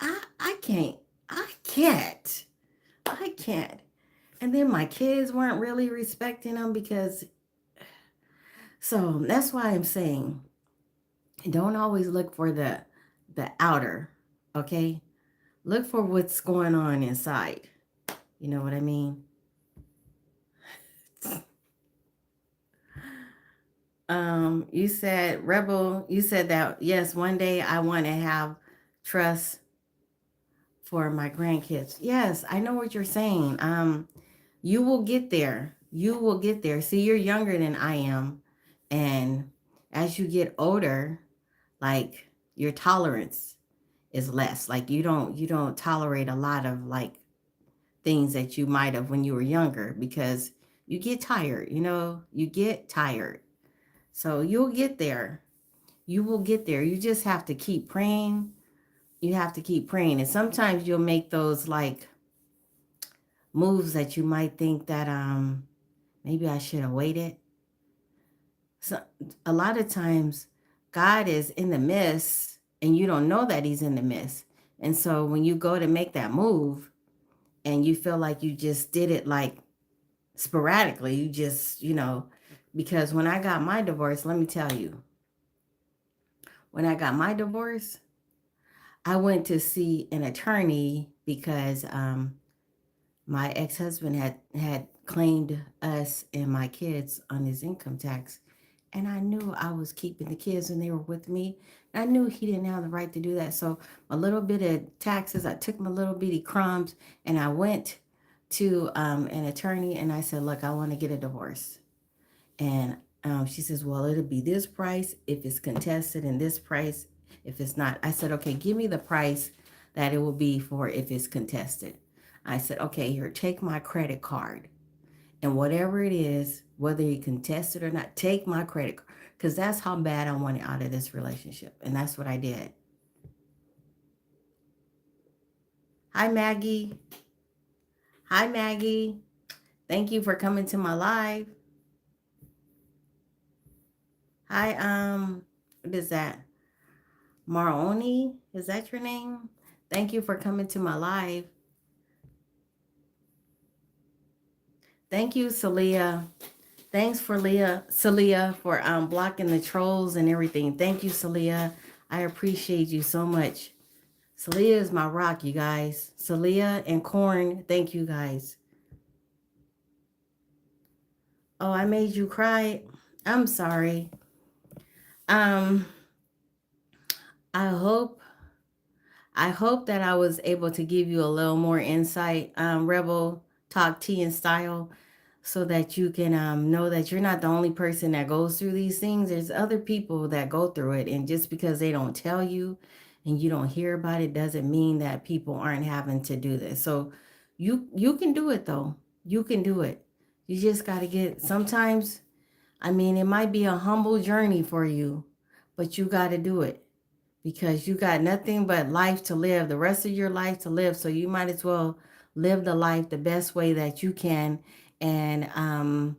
I can't, I can't, I can't. And then my kids weren't really respecting him because, so that's why I'm saying, don't always look for the outer, okay? Look for what's going on inside. You know what I mean? You said, Rebel, you said that, yes, one day I want to have trust for my grandkids. Yes, I know what you're saying. You will get there. You will get there. See, you're younger than I am. And as you get older, like your tolerance is less. Like you don't tolerate a lot of like things that you might have when you were younger because you get tired, you know, you get tired. So you'll get there. You will get there. You just have to keep praying. You have to keep praying. And sometimes you'll make those like moves that you might think that maybe I should have waited. So a lot of times God is in the midst and you don't know that he's in the midst. And so when you go to make that move and you feel like you just did it like sporadically, you just, you know, Because when I got my divorce, let me tell you, when I got my divorce, I went to see an attorney because my ex-husband had claimed us and my kids on his income tax, and I knew I was keeping the kids when they were with me. I knew he didn't have the right to do that. So a little bit of taxes, I took my little bitty crumbs, and I went to an attorney and I said, "Look, I want to get a divorce." And she says, "Well, it'll be this price if it's contested, and this price if it's not." I said, "Okay, give me the price that it will be for if it's contested." I said, "Okay, here, take my credit card. And whatever it is, whether you contest it or not, take my credit card." Because that's how bad I wanted out of this relationship. And that's what I did. Hi, Maggie. Hi, Maggie. Thank you for coming to my live. Hi, what is that? Maroni? Is that your name? Thank you for coming to my live. Thank you, Celia. Thanks for Celia, for blocking the trolls and everything. Thank you, Celia. I appreciate you so much. Celia is my rock, you guys. Celia and Corn, thank you guys. Oh, I made you cry. I'm sorry. Um, I hope I hope that I was able to give you a little more insight, Rebel Talk Tea and Style, so that you can know that you're not the only person that goes through these things. There's other people that go through it, and just because they don't tell you and you don't hear about it doesn't mean that people aren't having to do this. So you can do it though. You can do it. You just got to get sometimes. I mean, it might be a humble journey for you, but you got to do it because you got nothing but life to live, the rest of your life to live. So you might as well live the life the best way that you can, and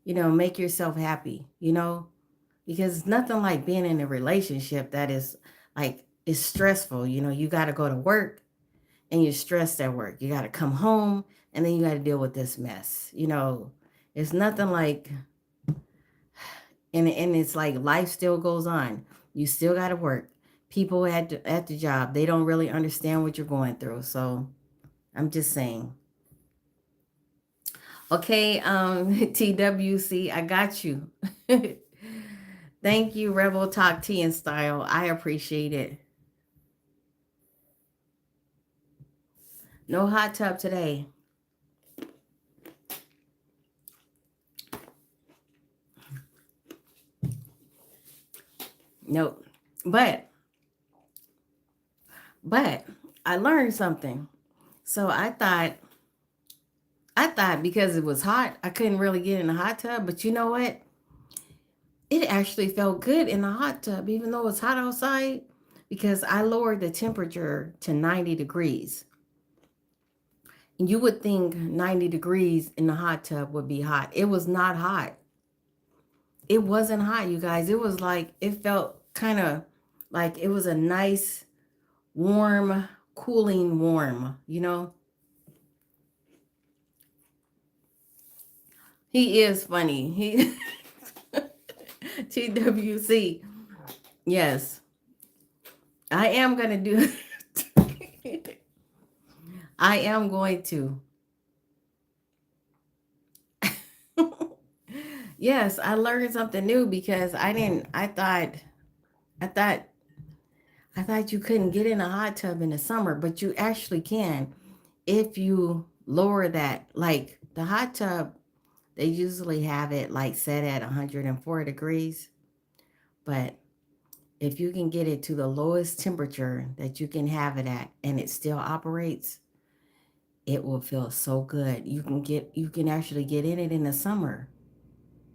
make yourself happy, because it's nothing like being in a relationship that is like is stressful. You got to go to work and you're stressed at work. You got to come home and then you got to deal with this mess. It's nothing like, and it's like life still goes on. You still got to work. People at the job, they don't really understand what you're going through. So I'm just saying. Okay, TWC, I got you. Thank you, Rebel Talk Tea and Style. I appreciate it. No hot tub today. Nope. But but I learned something. So I thought because it was hot, I couldn't really get in the hot tub. But you know what? It actually felt good in the hot tub, even though it's hot outside, because I lowered the temperature to 90 degrees. And you would think 90 degrees in the hot tub would be hot. It was not hot. It wasn't hot, you guys. It was like, it felt kind of like it was a nice, warm, cooling warm. He is funny. He TWC. Yes. I am going to do I am going to. Yes, I learned something new because I didn't I thought I thought you couldn't get in a hot tub in the summer, but you actually can if you lower that. Like the hot tub, they usually have it like set at 104 degrees, but if you can get it to the lowest temperature that you can have it at and it still operates, it will feel so good. You can actually get in it in the summer.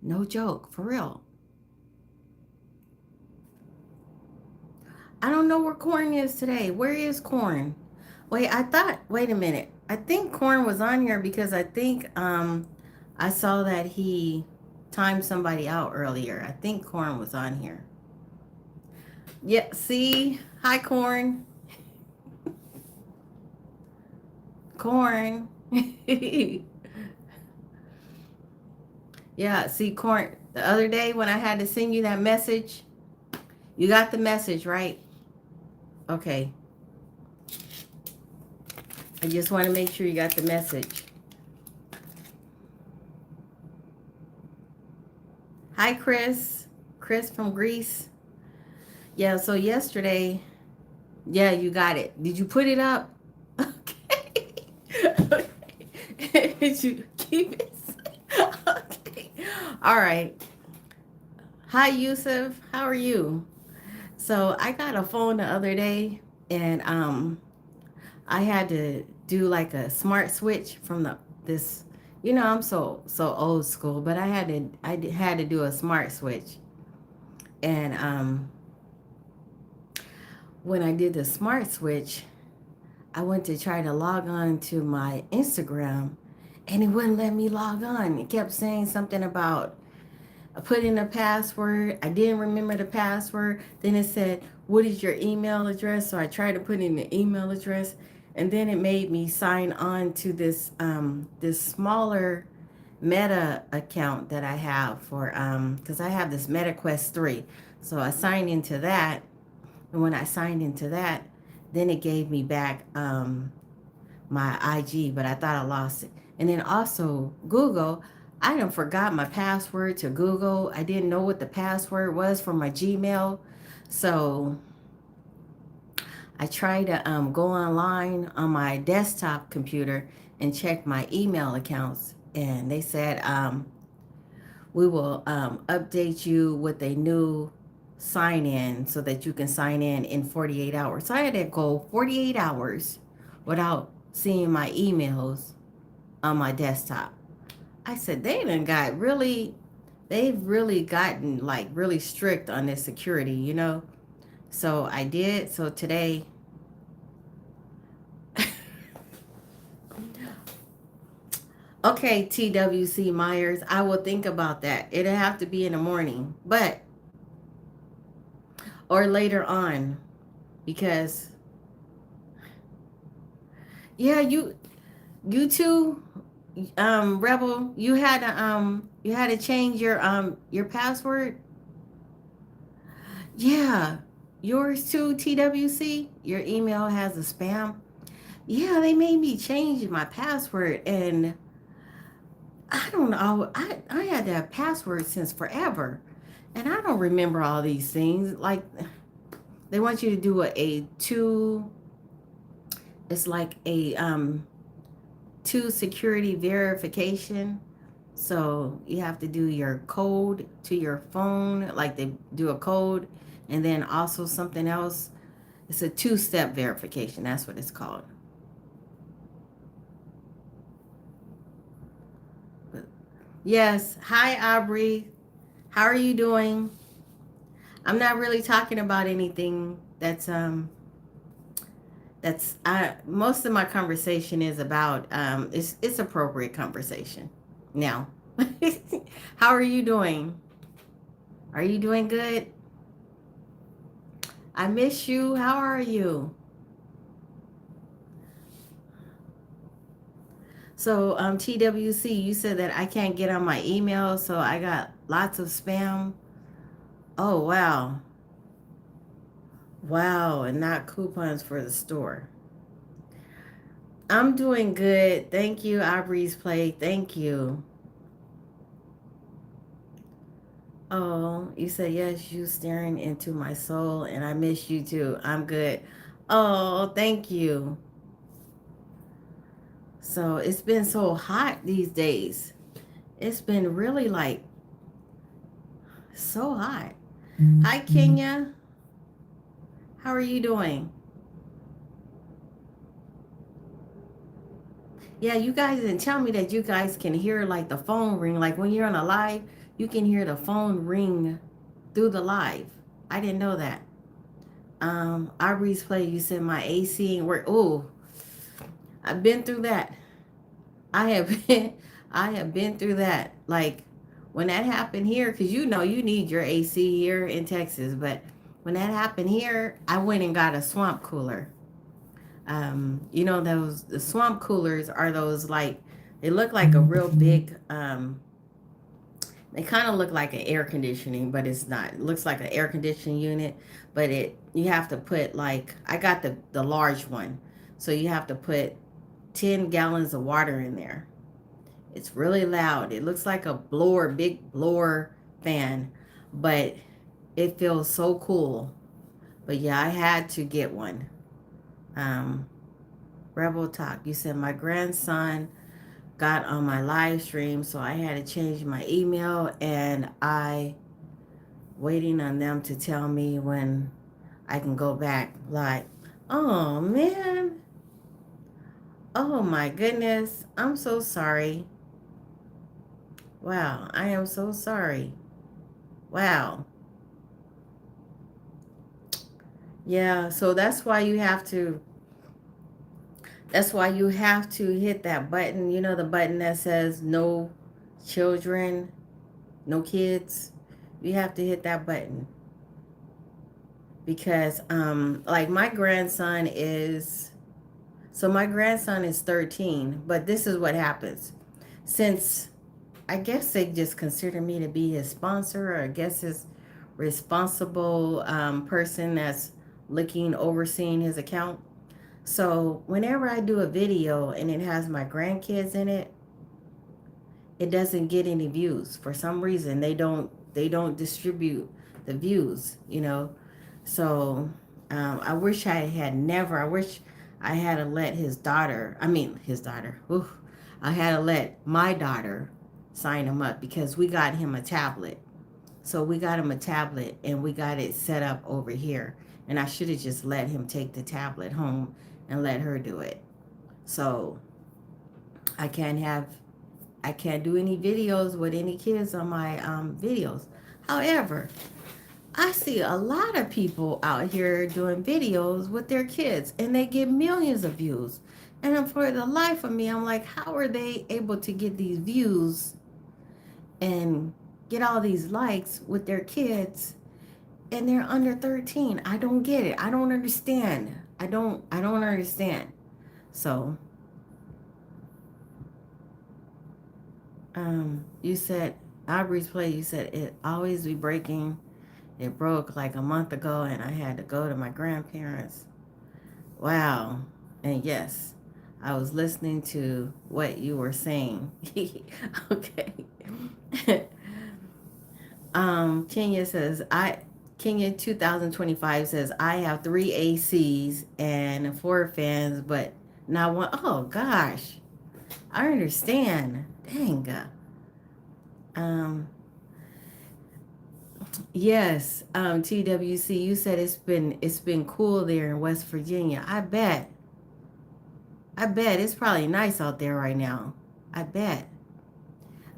No joke, for real. I don't know where Corn is today. Where is Corn? Wait a minute. I think Corn was on here because I think I saw that he timed somebody out earlier. I think Corn was on here. Yeah, see? Hi Corn. Corn. Yeah, see, Corn, the other day when I had to send you that message, you got the message, right? Okay. I just want to make sure you got the message. Hi, Chris. Chris from Greece. Yeah, so yesterday, yeah, you got it. Did you put it up? Okay. Okay. Did you keep it? Okay. All right. Hi, Yusuf. How are you? So I got a phone the other day, and I had to do like a smart switch from the this. I'm so old school, but I had to do a smart switch, and when I did the smart switch, I went to try to log on to my Instagram, and it wouldn't let me log on. It kept saying something about I put in a password. I didn't remember the password. Then it said, "What is your email address?" So I tried to put in the email address, and then it made me sign on to this smaller Meta account that I have for because I have this Meta Quest 3. So I signed into that, and when I signed into that, then it gave me back my IG, but I thought I lost it. And then also Google, I done forgot my password to Google. I didn't know what the password was for my Gmail. So I tried to go online on my desktop computer and check my email accounts. And they said, we will update you with a new sign in so that you can sign in 48 hours. So I had to go 48 hours without seeing my emails on my desktop. I said, they've really gotten like really strict on this security. So I did. So today, okay, TWC Myers, I will think about that. It'll have to be in the morning, or later on, because yeah, you too, Rebel, you had to change your password. Yeah, yours too, TWC. Your email has a spam. Yeah, they made me change my password, and I don't know. I had that password since forever, and I don't remember all these things. Like they want you to do a two. It's like a two security verification. So you have to do your code to your phone, like they do a code, and then also something else. It's a two-step verification. That's what it's called. But yes. Hi, Aubrey. How are you doing? I'm not really talking about anything that's I most of my conversation is about it's appropriate conversation. Now, how are you doing? Are you doing good? I miss you. How are you? So, TWC, you said that I can't get on my email, so I got lots of spam. Oh, wow. Wow, and not coupons for the store. I'm doing good. Thank you, Aubrey's Play. Thank you. Oh, you said yes, you staring into my soul, and I miss you too. I'm good. Oh, thank you. So it's been so hot these days. It's been really like so hot. Hi, Kenya. How are you doing? Yeah, you guys didn't tell me that you guys can hear like the phone ring. Like when you're on a live, you can hear the phone ring through the live. I didn't know that. Aubrey's Play, you said my AC and work. Oh, I've been through that. I have been, I have been through that. Like when that happened here, because you need your AC here in Texas, but when that happened here, I went and got a swamp cooler. Those the swamp coolers are those like they look like a real big They kind of look like an air conditioning, but it's not. It looks like an air conditioning unit, but you have to put like I got the large one, so you have to put 10 gallons of water in there. It's really loud. It looks like a blower, big blower fan, but it feels so cool. But yeah, I had to get one. Um, Rebel Talk. You said my grandson got on my live stream, so I had to change my email, and I waiting on them to tell me when I can go back live. Oh man. Oh my goodness. I'm so sorry. Wow, I am so sorry. Wow. Yeah, so that's why you have to hit that button, the button that says no children, no kids. You have to hit that button because like my grandson is 13, but this is what happens. Since I guess they just consider me to be his sponsor, or I guess his responsible person that's overseeing his account. So whenever I do a video and it has my grandkids in it, it doesn't get any views. For some reason, they don't distribute the views. So I wish I had never. I wish I had to let his daughter. I mean, his daughter. Oof, I had to let my daughter sign him up because we got him a tablet. So we got him a tablet and we got it set up over here. And I should have just let him take the tablet home and let her do it. So I can't have I can't do any videos with any kids on my videos. However, I see a lot of people out here doing videos with their kids and they get millions of views. And for the life of me, I'm like, how are they able to get these views and get all these likes with their kids and they're under 13? I don't get it. I don't understand. I don't understand. So, you said Aubrey's play, you said it always be breaking. It broke like a month ago and I had to go to my grandparents. Wow. And yes, I was listening to what you were saying. Okay. Kenya says Kenya 2025 says I have 3 ACs and 4 fans, but not one. Oh gosh, I understand. Dang. Um, yes. TWC, you said it's been cool there in West Virginia. I bet. I bet it's probably nice out there right now. I bet.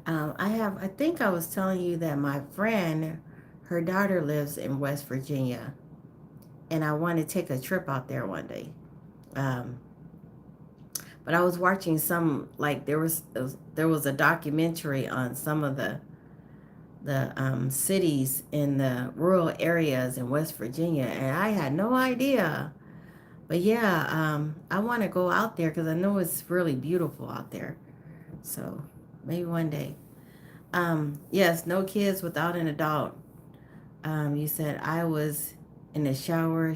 I think I was telling you that my friend, her daughter lives in West Virginia, and I want to take a trip out there one day. Um, but I was watching like there was a documentary on some of the cities in the rural areas in West Virginia, and I had no idea. But yeah, I want to go out there because I know it's really beautiful out there. So maybe one day. Yes, no kids without an adult. You said I was in the shower.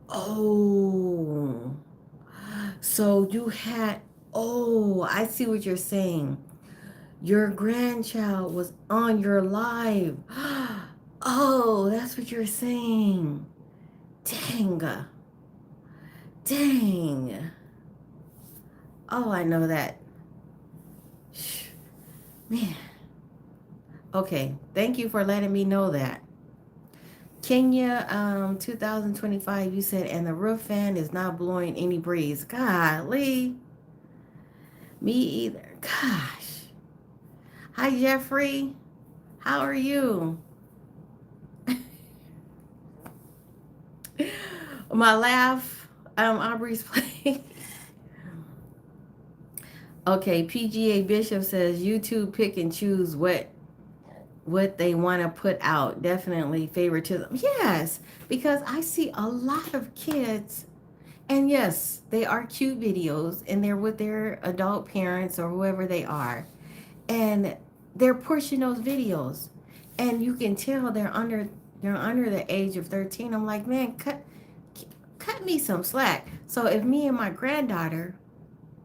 Oh, so you had. Oh, I see what you're saying. Your grandchild was on your live. Oh, that's what you're saying. Dang. Dang. Oh, I know that. Man. Okay. Thank you for letting me know that. Kenya, 2025, you said, and the roof fan is not blowing any breeze. Golly. Me either. Gosh. Hi, Jeffrey. How are you? My laugh, Aubrey's playing. Okay, PGA Bishop says YouTube pick and choose what they want to put out. Definitely favoritism. Yes, because I see a lot of kids, and yes, they are cute videos, and they're with their adult parents or whoever they are, and they're pushing those videos, and you can tell they're under the age of 13. I'm like, man, cut me some slack. So if me and my granddaughter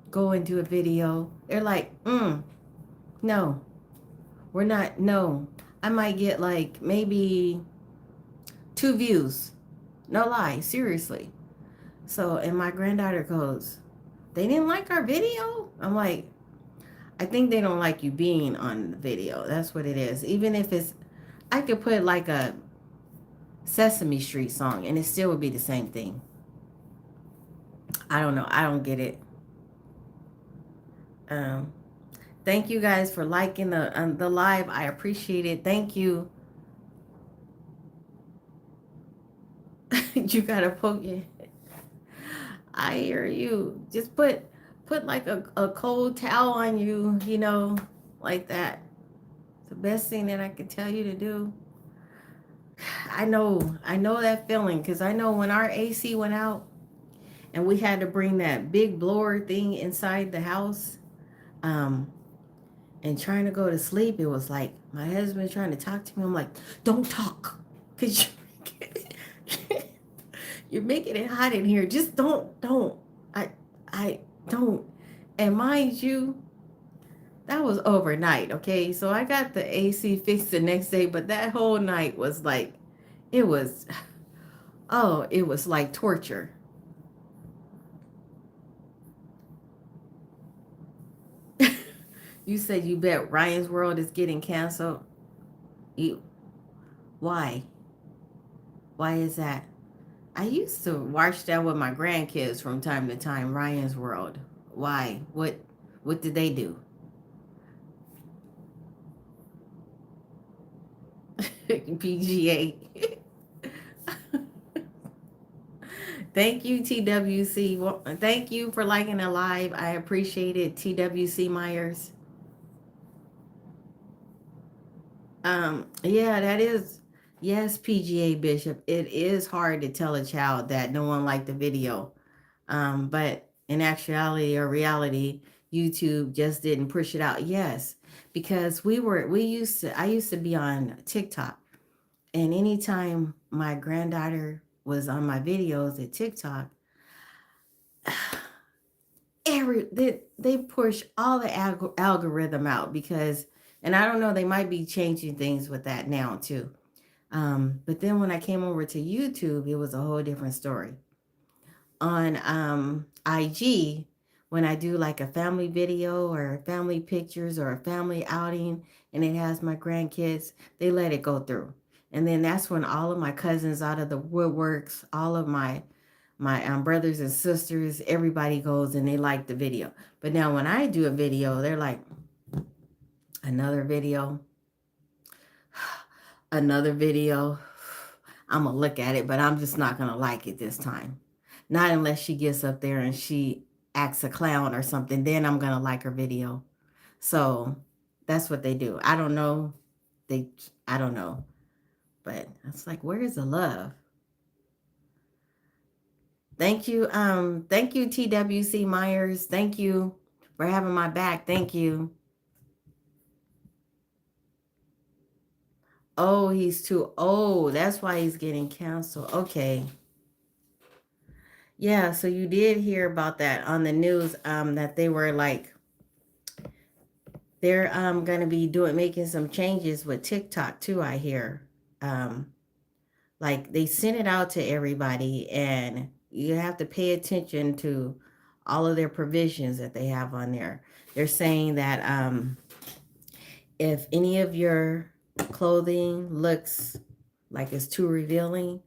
go into a video, they're like, no, we're not. No, I might get like maybe 2 views. No lie, seriously. So, and my granddaughter goes, they didn't like our video? I'm like, I think they don't like you being on the video. That's what it is. Even if it's, I could put like a Sesame Street song and it still would be the same thing. I don't know. I don't get it. Um, Thank you guys for liking the live. I appreciate it. Thank you. You gotta poke it. I hear you. Just put like a cold towel on you, like that. It's the best thing that I can tell you to do. I know that feeling because I know when our AC went out and we had to bring that big blower thing inside the house, um, and trying to go to sleep, it was like my husband trying to talk to me. I'm like, don't talk, because you're making it hot in here. Just don't. I don't. And mind you, that was overnight, okay? So I got the AC fixed the next day, but that whole night was like, it was, oh, it was like torture. You said you bet Ryan's World is getting canceled. You, why? Why is that? I used to watch that with my grandkids from time to time, Ryan's World. Why? What did they do? PGA. Thank you, TWC. Well, thank you for liking the live. I appreciate it, TWC Myers. Yeah, that is, yes, PGA Bishop. It is hard to tell a child that no one liked the video. But in actuality or reality, YouTube just didn't push it out. Yes, because I used to be on TikTok, and anytime my granddaughter was on my videos at TikTok, they push all the algorithm out because, and I don't know, they might be changing things with that now too. But then when I came over to YouTube, it was a whole different story. On IG, when I do like a family video or family pictures or a family outing and it has my grandkids, they let it go through. And then that's when all of my cousins out of the woodworks, all of my brothers and sisters, everybody goes and they like the video. But now when I do a video, they're like, another video, another video. I'm going to look at it, but I'm just not going to like it this time. Not unless she gets up there and she acts a clown or something. Then I'm going to like her video. So that's what they do. I don't know. I don't know. But it's like, where's the love? Thank you, TWC Myers. Thank you for having my back. Thank you. Oh, he's too old. That's why he's getting canceled. Okay. Yeah, so you did hear about that on the news, that they were like, they're gonna be making some changes with TikTok too, I hear. Um, like they sent it out to everybody and you have to pay attention to all of their provisions that they have on there. They're saying that if any of your clothing looks like it's too revealing,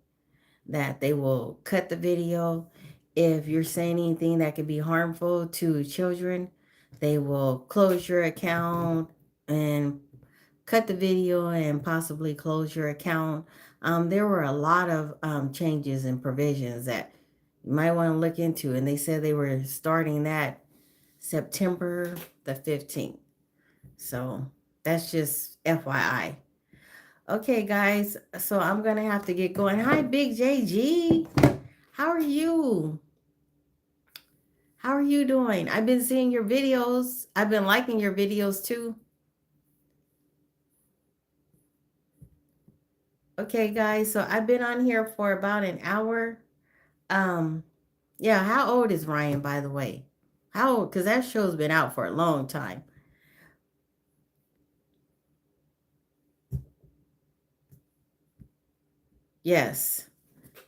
that they will cut the video. If you're saying anything that could be harmful to children, they will close your account and cut the video and possibly close your account. There were a lot of changes and provisions that you might want to look into, and they said they were starting that September the 15th. So that's just FYI. Okay, guys, so I'm going to have to get going. Hi, Big JG. How are you? How are you doing? I've been seeing your videos. I've been liking your videos too. Okay, guys. So I've been on here for about an hour. Um, yeah, how old is Ryan, by the way? How old? Because that show's been out for a long time. Yes.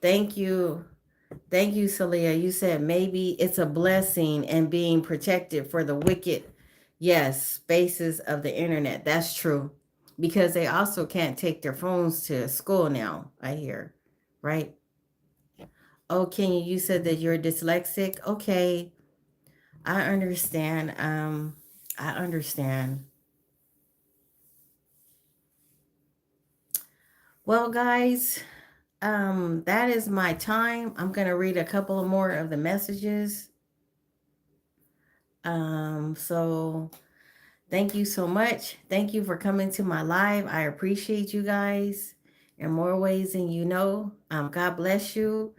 Thank you. Thank you, Celia. You said maybe it's a blessing and being protected for the wicked, yes, spaces of the internet. That's true. Because they also can't take their phones to school now, I hear. Right? Oh, Kenya, you said that you're dyslexic. Okay. I understand. I understand. Well, guys, that is my time. I'm gonna read a couple of more of the messages. So thank you so much. Thank you for coming to my live. I appreciate you guys in more ways than you know. God bless you.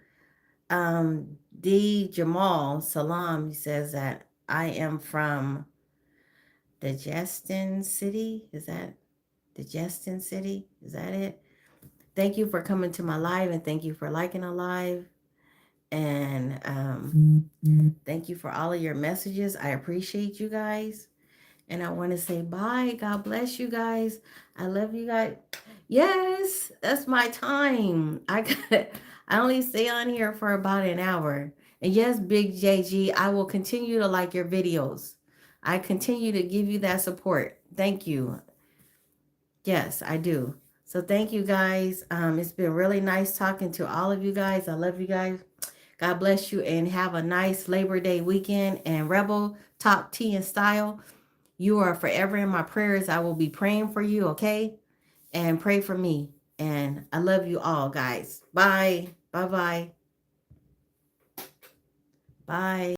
D Jamal Salam, he says that I am from the Justin City. Is that the Justin City? Is that it? Thank you for coming to my live and thank you for liking a live. And thank you for all of your messages. I appreciate you guys. And I want to say bye. God bless you guys. I love you guys. Yes, that's my time. I only stay on here for about an hour. And yes, Big JG, I will continue to like your videos. I continue to give you that support. Thank you. Yes, I do. So thank you guys. It's been really nice talking to all of you guys. I love you guys. God bless you and have a nice Labor Day weekend. And Rebel, talk tea and style. You are forever in my prayers. I will be praying for you, okay? And pray for me. And I love you all, guys. Bye. Bye bye. Bye.